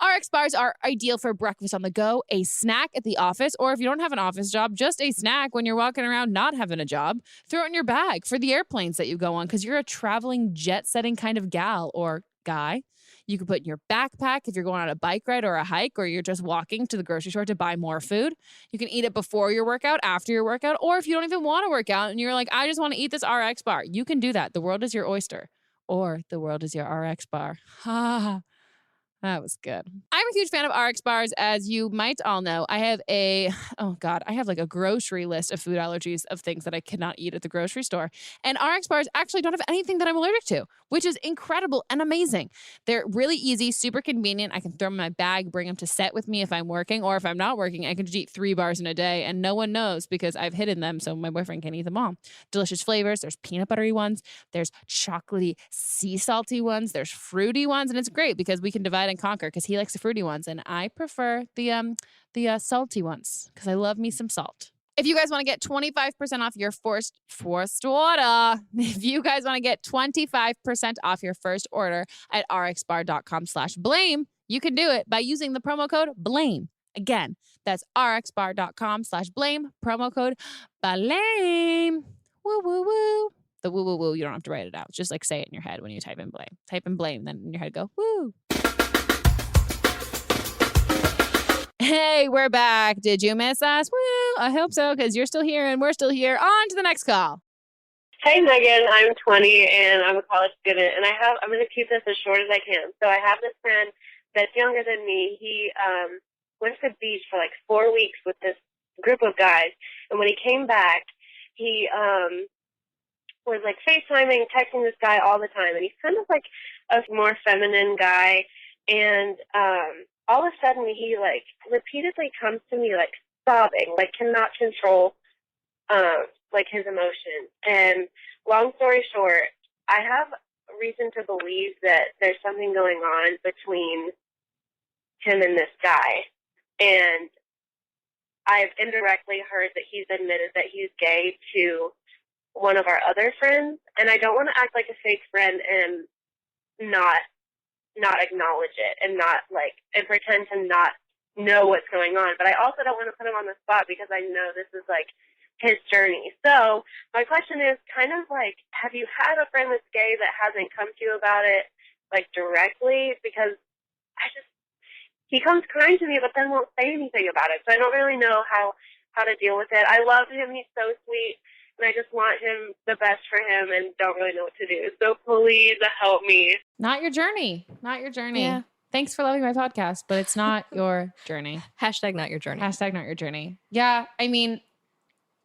RX bars are ideal for breakfast on the go, a snack at the office, or if you don't have an office job, just a snack when you're walking around not having a job. Throw it in your bag for the airplanes that you go on because you're a traveling jet-setting kind of gal or guy. You can put in your backpack if you're going on a bike ride or a hike, or you're just walking to the grocery store to buy more food. You can eat it before your workout, after your workout, or if you don't even want to work out and you're like, I just want to eat this RX bar, you can do that. The world is your oyster, or the world is your RX bar. Ha. That was good. I'm a huge fan of RX bars, as you might all know. I have like a grocery list of food allergies of things that I cannot eat at the grocery store. And RX bars actually don't have anything that I'm allergic to, which is incredible and amazing. They're really easy, super convenient. I can throw them in my bag, bring them to set with me if I'm working, or if I'm not working, I can just eat 3 bars in a day and no one knows because I've hidden them so my boyfriend can't eat them all. Delicious flavors. There's peanut buttery ones. There's chocolatey, sea salty ones. There's fruity ones. And it's great because we can divide and conquer because he likes the fruity ones and I prefer the salty ones because I love me some salt. If you guys want to get 25% off your first order, if you guys want to get 25% off your first order at rxbar.com/blame, you can do it by using the promo code BLAME. Again, that's rxbar.com/blame, promo code BLAME. Woo, woo, woo. The woo, woo, woo, you don't have to write it out. Just like say it in your head when you type in blame. Type in blame, then in your head go, woo. Hey, we're back. Did you miss us? Well, I hope so, because you're still here and we're still here. On to the next call. Hey, Megan. I'm 20 and I'm a college student, and I'm going to keep this as short as I can. So I have this friend that's younger than me. He went to the beach for like 4 weeks with this group of guys, and when he came back, he was like FaceTiming, texting this guy all the time, and he's kind of like a more feminine guy, and all of a sudden he like repeatedly comes to me like sobbing, like cannot control like his emotions. And long story short, I have reason to believe that there's something going on between him and this guy. And I've indirectly heard that he's admitted that he's gay to one of our other friends. And I don't want to act like a fake friend and not acknowledge it and not like, and pretend to not know what's going on. But I also don't want to put him on the spot because I know this is like his journey. So my question is kind of like, have you had a friend that's gay that hasn't come to you about it like directly? Because he comes crying to me, but then won't say anything about it. So I don't really know how to deal with it. I love him. He's so sweet. And I just want him the best for him and don't really know what to do. So please help me. Not your journey. Not your journey. Yeah. thanks for loving my podcast, but it's not your journey. Hashtag not your journey. Hashtag not your journey. Yeah. I mean,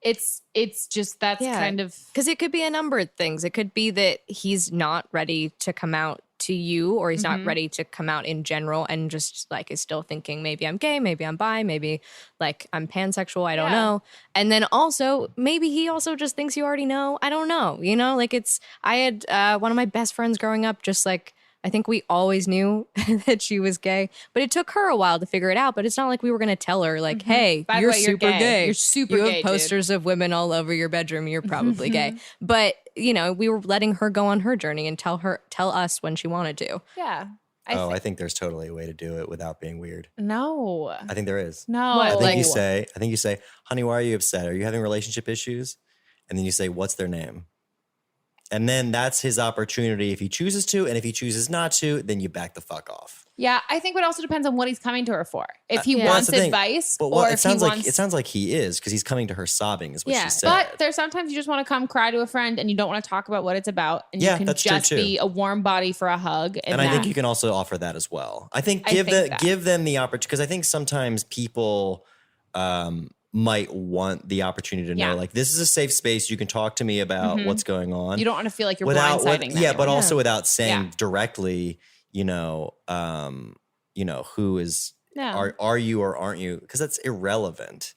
it's just that's kind of because it could be a number of things. It could be that he's not ready to come out to you, or he's not ready to come out in general, and just like is still thinking maybe I'm gay, maybe I'm bi, maybe like I'm pansexual. I don't know. And then also maybe he also just thinks you already know. I don't know. You know, like I had one of my best friends growing up, just like I think we always knew that she was gay, but it took her a while to figure it out. But it's not like we were going to tell her like, hey, By the you're way, you're super gay. gay. You're super you gay, have posters of women all over your bedroom. You're probably gay. But, you know, we were letting her go on her journey and tell us when she wanted to. Yeah. I think there's totally a way to do it without being weird. No. I think there is. No. I think you say, honey, why are you upset? Are you having relationship issues? And then you say, what's their name? And then that's his opportunity if he chooses to. And if he chooses not to, then you back the fuck off. Yeah, I think it also depends on what he's coming to her for. If he wants advice, but or it if sounds he like wants... it sounds like he is, because he's coming to her sobbing, is what she said. But there's sometimes you just want to come cry to a friend and you don't want to talk about what it's about, and you can that's true just too. be a warm body for a hug. And I think you can also offer that as well. I think give them the opportunity, because I think sometimes people might want the opportunity to know, like, this is a safe space. You can talk to me about what's going on. You don't want to feel like you're blindsiding them. But also without saying directly, who is, are you or aren't you? Because that's irrelevant.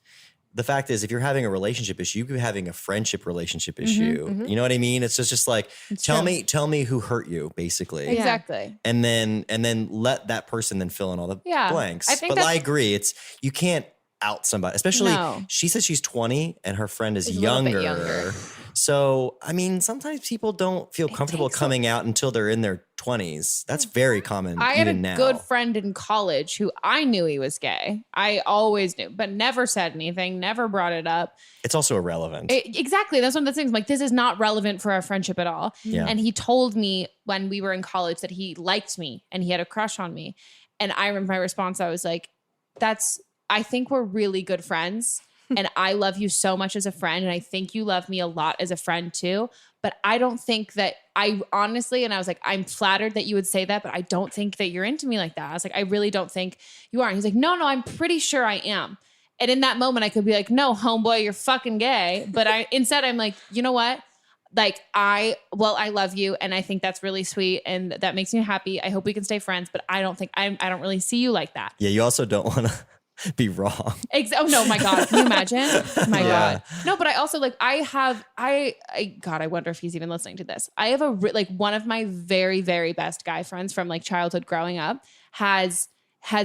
The fact is, if you're having a relationship issue, you could be having a friendship relationship issue. You know what I mean? It's just like, tell me who hurt you, basically. Exactly. And then let that person then fill in all the blanks. But I agree. You can't out somebody, especially she says she's 20 and her friend is younger. So, I mean, sometimes people don't feel comfortable coming out until they're in their 20s. That's very common. I had a now. good friend in college who I knew he was gay. I always knew, but never said anything, never brought it up. It's also irrelevant. Exactly. That's one of the things. Like, this is not relevant for our friendship at all. Yeah. And he told me when we were in college that he liked me and he had a crush on me. And I remember my response, I was like, I think we're really good friends. And I love you so much as a friend. And I think you love me a lot as a friend too. But I don't think that I honestly, and I was like, I'm flattered that you would say that, but I don't think that you're into me like that. I was like, I really don't think you are. And he's like, no, I'm pretty sure I am. And in that moment I could be like, no, homeboy, you're fucking gay. But instead I'm like, you know what? Like, I love you. And I think that's really sweet. And that makes me happy. I hope we can stay friends, but I don't think I don't really see you like that. Yeah. You also don't want to be wrong. Oh no, my God. Can you imagine? My God. No, but I also God, I wonder if he's even listening to this. I have one of my very, very best guy friends from like childhood growing up has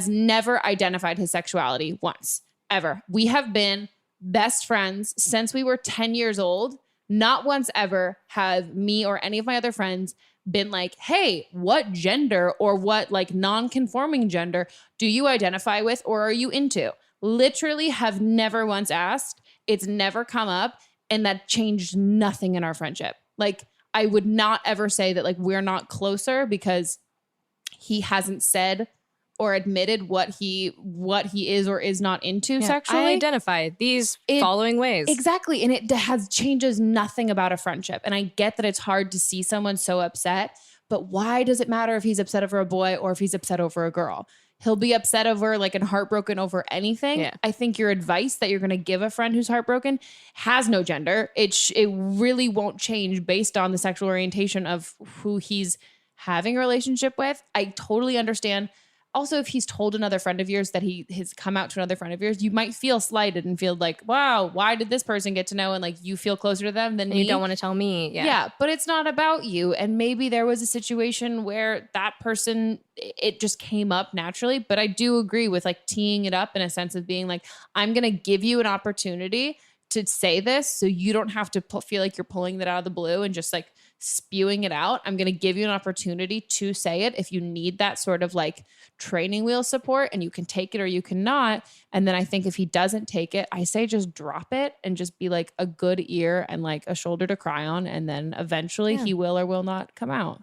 never identified his sexuality once, ever. We have been best friends since we were 10 years old. Not once ever have me or any of my other friends been like, hey, what gender or what like non-conforming gender do you identify with or are you into? Literally have never once asked. It's never come up. And that changed nothing in our friendship. Like, I would not ever say that like we're not closer because he hasn't said or admitted what he is or is not into sexually. I identify these following ways. Exactly. And it changes nothing about a friendship. And I get that it's hard to see someone so upset, but why does it matter if he's upset over a boy or if he's upset over a girl? He'll be upset over like and heartbroken over anything. Yeah. I think your advice that you're going to give a friend who's heartbroken has no gender. It really won't change based on the sexual orientation of who he's having a relationship with. I totally understand. Also, if he's told another friend of yours that he has come out to another friend of yours, you might feel slighted and feel like, wow, why did this person get to know? And like, you feel closer to them than me. You don't want to tell me. Yeah, but it's not about you. And maybe there was a situation where that person, it just came up naturally. But I do agree with like teeing it up in a sense of being like, I'm going to give you an opportunity to say this so you don't have to feel like you're pulling that out of the blue and just like spewing it out. I'm going to give you an opportunity to say it if you need that sort of like training wheel support, and you can take it or you cannot. And then I think if he doesn't take it, I say just drop it and just be like a good ear and like a shoulder to cry on. And then eventually he will or will not come out.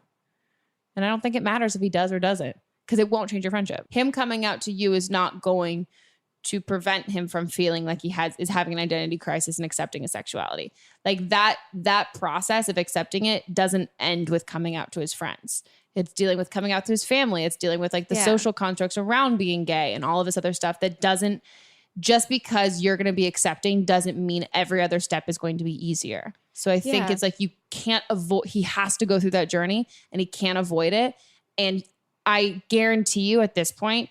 And I don't think it matters if he does or doesn't, because it won't change your friendship. Him coming out to you is not going to prevent him from feeling like is having an identity crisis and accepting his sexuality. Like that process of accepting it doesn't end with coming out to his friends. It's dealing with coming out to his family. It's dealing with like the social constructs around being gay and all of this other stuff that doesn't, just because you're going to be accepting doesn't mean every other step is going to be easier. So I think it's like you can't avoid, he has to go through that journey and he can't avoid it. And I guarantee you at this point,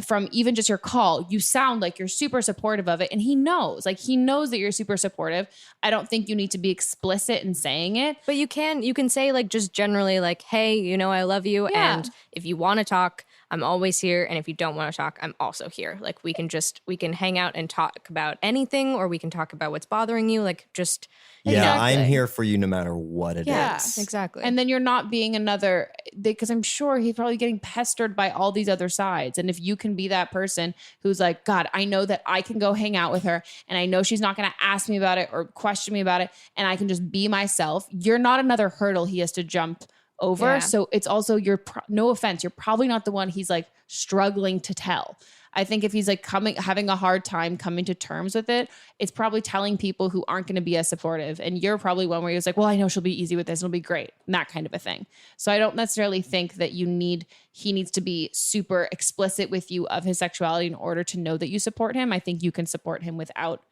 from even just your call, you sound like you're super supportive of it. And he knows that you're super supportive. I don't think you need to be explicit in saying it. But you can say like just generally like, hey, you know, I love you. Yeah. And if you want to talk, I'm always here. And if you don't want to talk, I'm also here. Like we can hang out and talk about anything, or we can talk about what's bothering you. Like just. Yeah, I'm here for you no matter what it is. Exactly. And then you're not being another, because I'm sure he's probably getting pestered by all these other sides. And if you can be that person who's like, God, I know that I can go hang out with her and I know she's not going to ask me about it or question me about it, and I can just be myself, you're not another hurdle he has to jump over. Yeah. So it's also, no offense, you're probably not the one he's like struggling to tell. I think if he's like having a hard time coming to terms with it, it's probably telling people who aren't going to be as supportive. And you're probably one where he's like, well, I know she'll be easy with this. It'll be great. And that kind of a thing. So I don't necessarily think that he needs to be super explicit with you of his sexuality in order to know that you support him. I think you can support him without,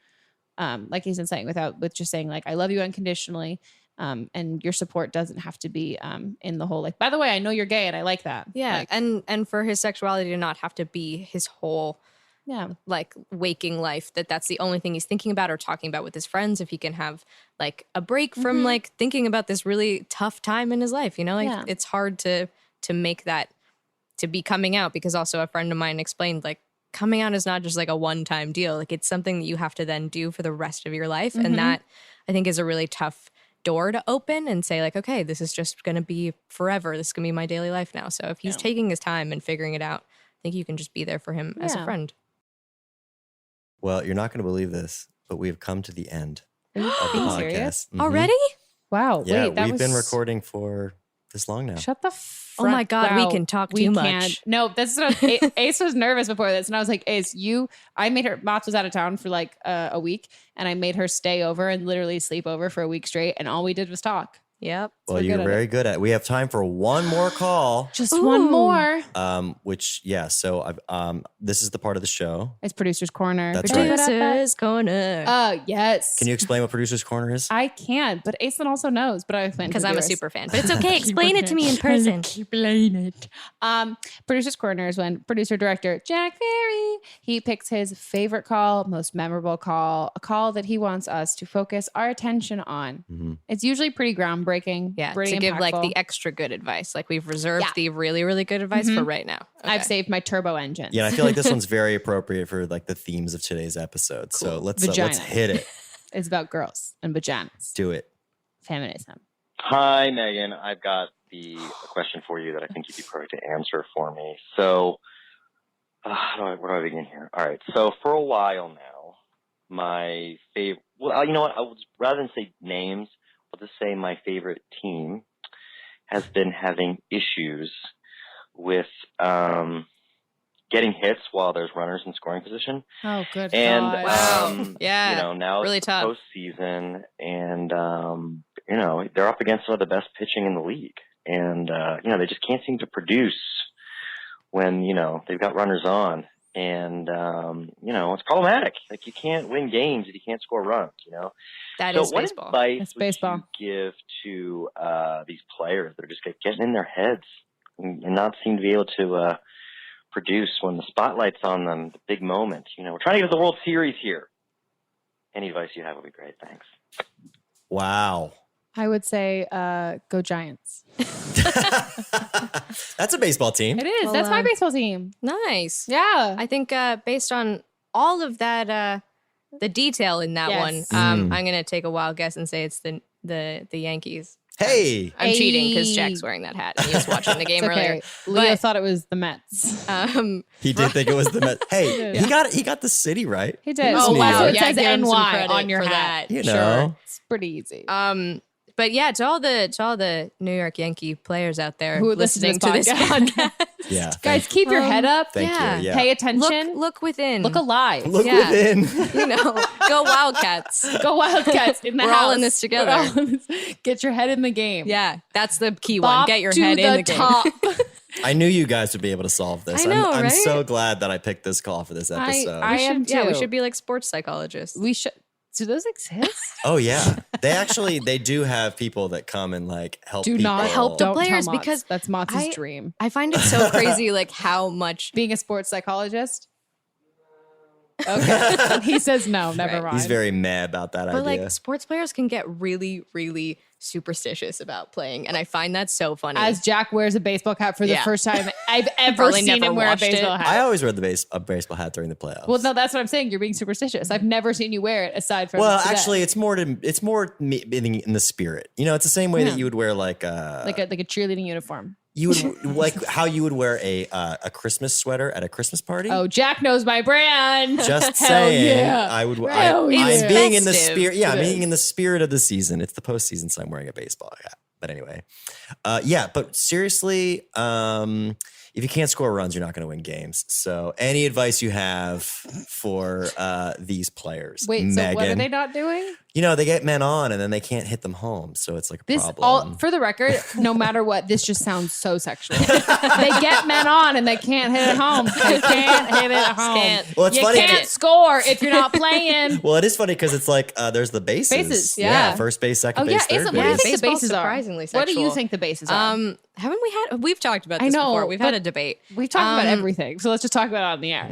like he's been saying, with just saying like, I love you unconditionally. And your support doesn't have to be in the whole like, by the way, I know you're gay and I like that. Yeah. Like, and for his sexuality to not have to be his whole like waking life, that's the only thing he's thinking about or talking about with his friends. If he can have like a break from like thinking about this really tough time in his life, you know, like it's hard to make that, to be coming out, because also a friend of mine explained like coming out is not just like a one-time deal. Like it's something that you have to then do for the rest of your life. And that I think is a really tough door to open and say like, okay, this is just going to be forever. This is going to be my daily life now. So if he's taking his time and figuring it out, I think you can just be there for him as a friend. Well, you're not going to believe this, but we have come to the end of the podcast. Serious? Already? Wow. Yeah, wait, we've been recording for this long now. Shut the Oh my God, we can talk too much. No, that's what Ace was nervous before this. And I was like, Ace, I made her, Mats was out of town for like a week, and I made her stay over and literally sleep over for a week straight. And all we did was talk. Yep. Well, you're very good at it. We have time for one more call. Just one more. So this is the part of the show. It's Producer's Corner. That's Could you right. put up that? Producer's Corner. Yes. Can you explain what Producer's Corner is? I can't, but Aislinn also knows, but I explain Because to I'm a viewers. super fan. But it's okay. Explain it to me in person. Explain it. Producer's Corner is when producer-director Jack Ferry, he picks his favorite call, most memorable call, a call that he wants us to focus our attention on. Mm-hmm. It's usually pretty groundbreaking. Yeah, pretty to give like impactful. the extra good advice. Like we've reserved the really, really good advice for right now. Okay. I've saved my turbo engines. Yeah, and I feel like this one's very appropriate for like the themes of today's episode. Cool. So let's Vaginas. hit it. It's about girls and vaginas. Do it. Feminism. Hi, Megan. I've got a question for you that I think you'd be perfect to answer for me. So, where do I begin here? All right. So for a while now, my favorite. Well, you know what? Rather than say names, I'll just say my favorite team has been having issues with getting hits while there's runners in scoring position. Oh, good And God. Wow. Yeah. you know, now Really it's tough. postseason, and you know, they're up against some of the best pitching in the league, and you know, they just can't seem to produce when, you know, they've got runners on, and you know, it's problematic. Like, you can't win games if you can't score runs, you know. That So is what baseball. advice That's would baseball. you give to these players that are just getting in their heads and not seem to be able to produce when the spotlight's on them, the big moment? You know, we're trying to get to the World Series here. Any advice you have would be great. Thanks. Wow. I would say go Giants. That's a baseball team. It is. Well, That's my baseball team. Nice. Yeah. I think based on all of that, the detail in that Yes. one, I'm going to take a wild guess and say it's the Yankees. Hey. I'm cheating because Jack's wearing that hat and he was watching the game It's okay. earlier. Leo But- thought it was the Mets. He did think it was the Mets. Hey, Yeah. he got the city right. He did. was Oh, New wow. York. It Yeah, says give him some NY credit on your for hat. that. You Sure. know. It's pretty easy. But yeah, to all the New York Yankee players out there Who are listening to listening this to this podcast, Yeah. Guys, keep your head up. Thank you. Yeah. Pay attention. look within. Look alive. Look Yeah. within. Go Wildcats. Go Wildcats in the We're house. all in this together. We're all in this. Get your head in the game. Yeah, that's the key Bop one. Get your to head in the top. game. I knew you guys would be able to solve this. I know, I'm right? so glad that I picked this call for this episode. I am too. Yeah, we should be like sports psychologists. We should. Do those exist? Oh yeah, they do have people that come and like help. Do people. not help the Don't players tell Mats. because that's Mats' dream. I find it so crazy, like how much Being a sports psychologist. Okay. He says no, never mind. He's very mad about that But idea. like sports players can get really, really superstitious about playing, and I find that so funny. As Jack wears a baseball cap for the Yeah. first time I've ever Probably seen never him wear a watched it. baseball hat. I always wear a baseball hat during the playoffs. Well, no, that's what I'm saying. You're being superstitious. I've never seen you wear it aside from Well, today. actually, it's more in the spirit. You know, it's the same way that you would wear like like a cheerleading uniform. you would like how you would wear a Christmas sweater at a Christmas party. Oh, Jack knows my brand. Just Hell saying, yeah. I would. Hell I'm yeah. being in the festive. spirit. Yeah, I'm It being is. in the spirit of the season. It's the postseason, so I'm wearing a baseball hat. But anyway, yeah. But seriously, if you can't score runs, you're not going to win games. So, any advice you have for these players? Wait, Megan, so what are they not doing? You know, they get men on and then they can't hit them home, so it's like a This problem. all for the record, no matter what, this just sounds so sexual. They get men on and they can't hit it home. They can't hit it home. Well, it's you funny can't 'cause- score if you're not playing. Well, it is funny because it's like there's the bases. Bases, yeah. First base, Oh second yeah, base, third Aislinn, what do base. you think the Baseball's bases are? surprisingly What do you sexual. think the bases are? Haven't we've talked about I this know, before. We've had but a debate. We've talked about everything, so let's just talk about it on the air.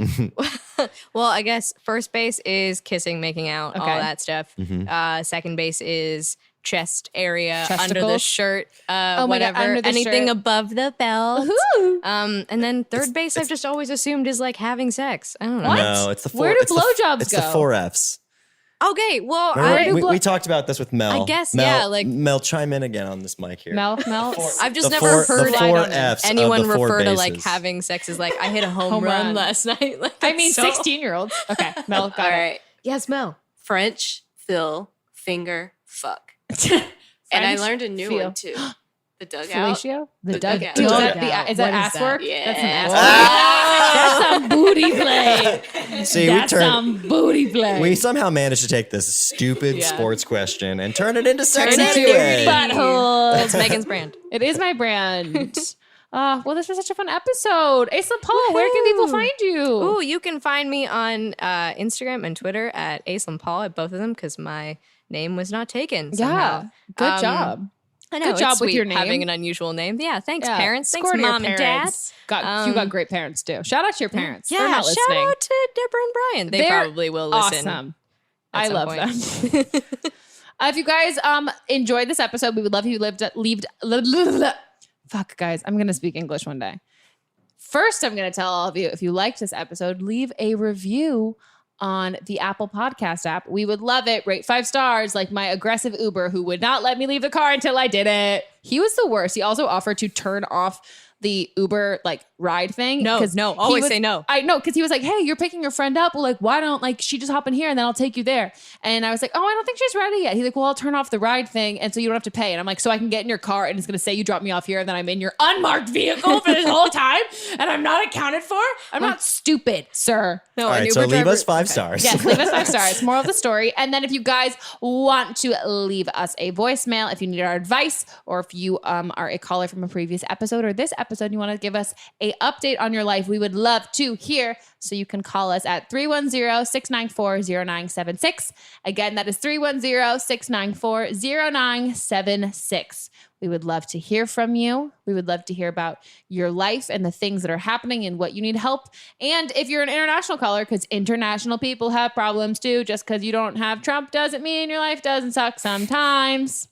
Well, I guess first base is kissing, making out, all Okay. that stuff. Mm-hmm. Second base is chest area, under the Chesticles? shirt, Oh my God, whatever, under the anything shirt. above the belt. Woohoo! And then third base, I've just always assumed is like having sex. I don't know. No, it's the four. Where do it's the- blowjobs It's go? the 4 Fs. Okay, well, Remember, we talked about this with Mel. I guess, Mel, yeah, like- Mel, chime in again on this mic here. Mel. I've just The never four- heard the four Fs of anyone the four refer to like bases. having sex as like I hit a home Home run run. last night. Like, I mean, that's so- 16-year-olds. Okay, Mel, got All it. right. Yes, Mel. French, fill, finger, fuck. And I French, learned a new feel. one too. The dugout. Fellatio? The The dugout. dugout. Is Dugout. that, is that What is ass that? work? Yeah. That's some ass work. That's some booty play. See, That's some booty play. we somehow managed to take this stupid Yeah. sports question and turn it into sex Turn it into anyway. butthole. That's Megan's brand. It is my brand. Well, this was such a fun episode. Aislinn Paul, where can people find you? Ooh, you can find me on Instagram and Twitter at Aislinn Paul at both of them because my name was not taken. Somehow. Yeah, good job. I know. Good it's job with sweet your name. having an unusual name. Yeah, thanks, Yeah, parents. Thanks, score to your mom and dad. parents. You got great parents too. Shout out to your parents. They're Yeah, not shout listening. out to Deborah and Brian. They They're probably will listen. Awesome. at I some love point. them. If you guys enjoyed this episode, we would love if you fuck guys, I'm gonna speak English one day. First, I'm gonna tell all of you, if you liked this episode, leave a review on the Apple Podcast app. We would love it. Rate 5 stars, like my aggressive Uber who would not let me leave the car until I did it. He was the worst. He also offered to turn off the Uber like ride thing. No, 'cause no, he always was- say no. I know, because he was like, hey, you're picking your friend up. Well, like, why don't like she just hop in here and then I'll take you there? And I was like, oh, I don't think she's ready yet. He's like, well, I'll turn off the ride thing and so you don't have to pay. And I'm like, so I can get in your car and it's gonna say you drop me off here and then I'm in your unmarked vehicle for this whole time and I'm not accounted for? I'm not stupid, sir. No, All an right, Uber so leave driver- us 5 stars. Yes, leave us 5 stars. Moral of the story. And then if you guys want to leave us a voicemail, if you need our advice, or if you are a caller from a previous episode or this episode, you want to give us a update on your life, we would love to hear. So you can call us at 310-694-0976. Again, that is 310-694-0976. We would love to hear from you. We would love to hear about your life and the things that are happening and what you need help. And if you're an international caller, because international people have problems too, just because you don't have Trump doesn't mean your life doesn't suck sometimes.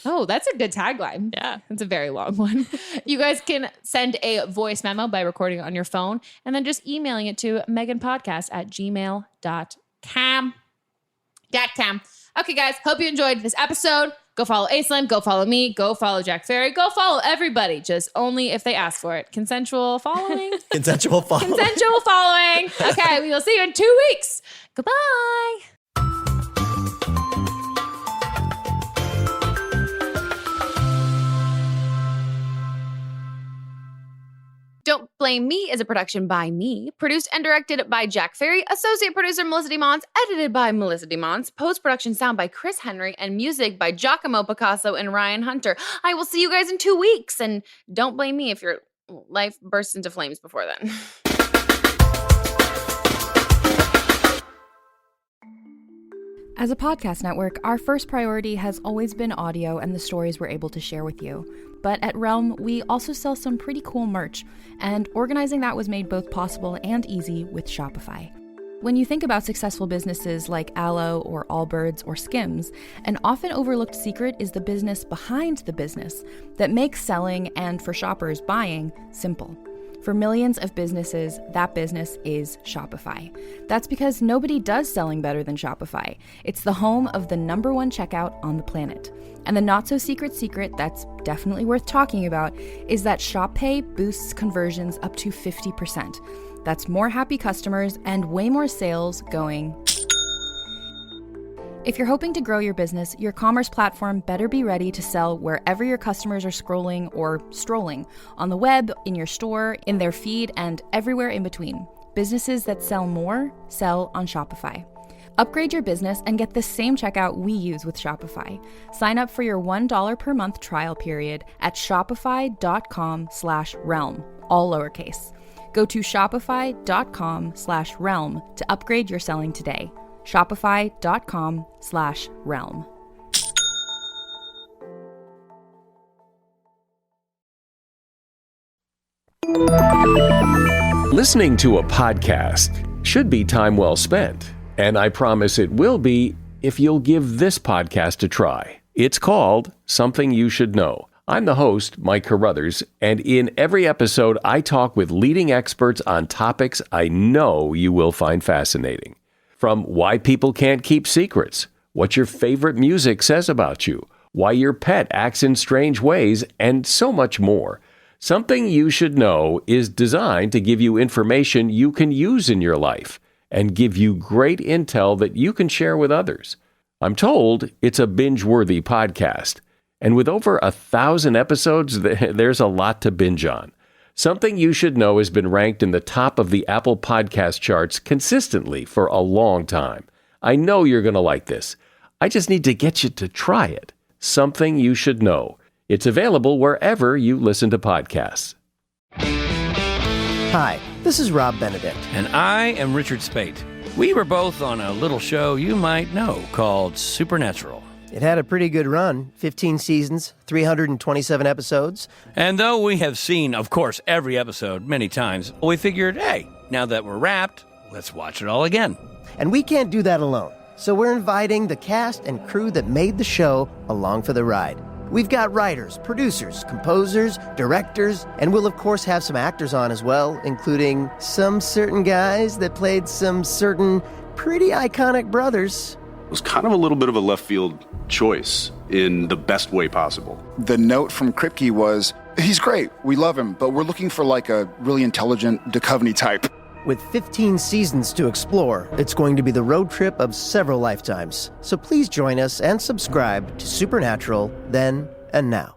Oh, that's a good tagline. Yeah. That's a very long one. You guys can send a voice memo by recording it on your phone and then just emailing it to meganpodcast@gmail.com. Okay, guys. Hope you enjoyed this episode. Go follow Aislinn. Go follow me. Go follow Jack Ferry. Go follow everybody. Just only if they ask for it. Consensual following. Consensual following. Consensual following. Okay, we will see you in 2 weeks. Goodbye. Blame Me is a production by me, produced and directed by Jack Ferry, associate producer Melissa DeMons, edited by Melissa DeMons, post-production sound by Chris Henry, and music by Giacomo Picasso and Ryan Hunter. I will see you guys in 2 weeks, and don't blame me if your life bursts into flames before then. As a podcast network, our first priority has always been audio and the stories we're able to share with you. But at Realm, we also sell some pretty cool merch, and organizing that was made both possible and easy with Shopify. When you think about successful businesses like Aloe or Allbirds or Skims, an often overlooked secret is the business behind the business that makes selling and, for shoppers, buying simple. For millions of businesses, that business is Shopify. That's because nobody does selling better than Shopify. It's the home of the #1 checkout on the planet. And the not-so-secret secret that's definitely worth talking about is that Shop Pay boosts conversions up to 50%. That's more happy customers and way more sales going. If you're hoping to grow your business, your commerce platform better be ready to sell wherever your customers are scrolling or strolling, on the web, in your store, in their feed, and everywhere in between. Businesses that sell more, sell on Shopify. Upgrade your business and get the same checkout we use with Shopify. Sign up for your $1 per month trial period at shopify.com/realm, all lowercase. Go to shopify.com/realm to upgrade your selling today. Shopify.com/realm. Listening to a podcast should be time well spent, and I promise it will be if you'll give this podcast a try. It's called Something You Should Know. I'm the host, Mike Carruthers, and in every episode I talk with leading experts on topics I know you will find fascinating. From why people can't keep secrets, what your favorite music says about you, why your pet acts in strange ways, and so much more. Something You Should Know is designed to give you information you can use in your life and give you great intel that you can share with others. I'm told it's a binge-worthy podcast, and with over 1,000 episodes, there's a lot to binge on. Something You Should Know has been ranked in the top of the Apple Podcast charts consistently for a long time. I know you're going to like this. I just need to get you to try it. Something You Should Know. It's available wherever you listen to podcasts. Hi, this is Rob Benedict. And I am Richard Spate. We were both on a little show you might know called Supernatural. It had a pretty good run, 15 seasons, 327 episodes. And though we have seen, of course, every episode many times, we figured, hey, now that we're wrapped, let's watch it all again. And we can't do that alone, so we're inviting the cast and crew that made the show along for the ride. We've got writers, producers, composers, directors, and we'll of course have some actors on as well, including some certain guys that played some certain pretty iconic brothers. It was kind of a little bit of a left field choice in the best way possible. The note from Kripke was, he's great, we love him, but we're looking for like a really intelligent Duchovny type. With 15 seasons to explore, it's going to be the road trip of several lifetimes. So please join us and subscribe to Supernatural then and now.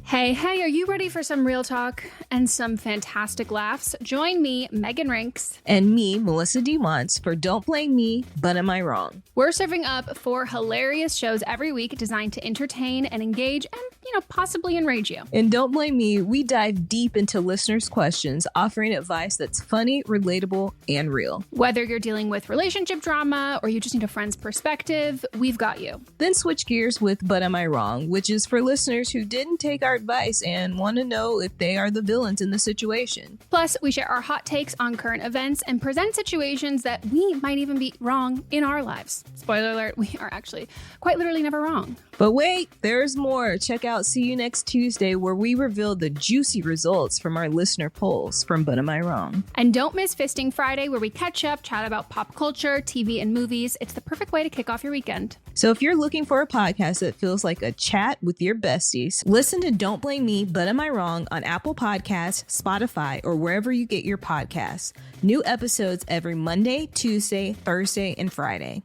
Hey, are you ready for some real talk and some fantastic laughs? Join me, Megan Rinks. And me, Melissa DeMons, for Don't Blame Me, But Am I Wrong? We're serving up 4 hilarious shows every week designed to entertain and engage and, possibly enrage you. In Don't Blame Me, we dive deep into listeners' questions, offering advice that's funny, relatable, and real. Whether you're dealing with relationship drama or you just need a friend's perspective, we've got you. Then switch gears with But Am I Wrong, which is for listeners who didn't take our advice and want to know if they are the villains in the situation. Plus, we share our hot takes on current events and present situations that we might even be wrong in our lives. Spoiler alert, we are actually quite literally never wrong. But wait, there's more. Check out See You Next Tuesday, where we reveal the juicy results from our listener polls from But Am I Wrong? And don't miss Fisting Friday, where we catch up, chat about pop culture, TV, and movies. It's the perfect way to kick off your weekend. So if you're looking for a podcast that feels like a chat with your besties, listen to Don't Blame Me, But Am I Wrong on Apple Podcasts, Spotify, or wherever you get your podcasts. New episodes every Monday, Tuesday, Thursday, and Friday.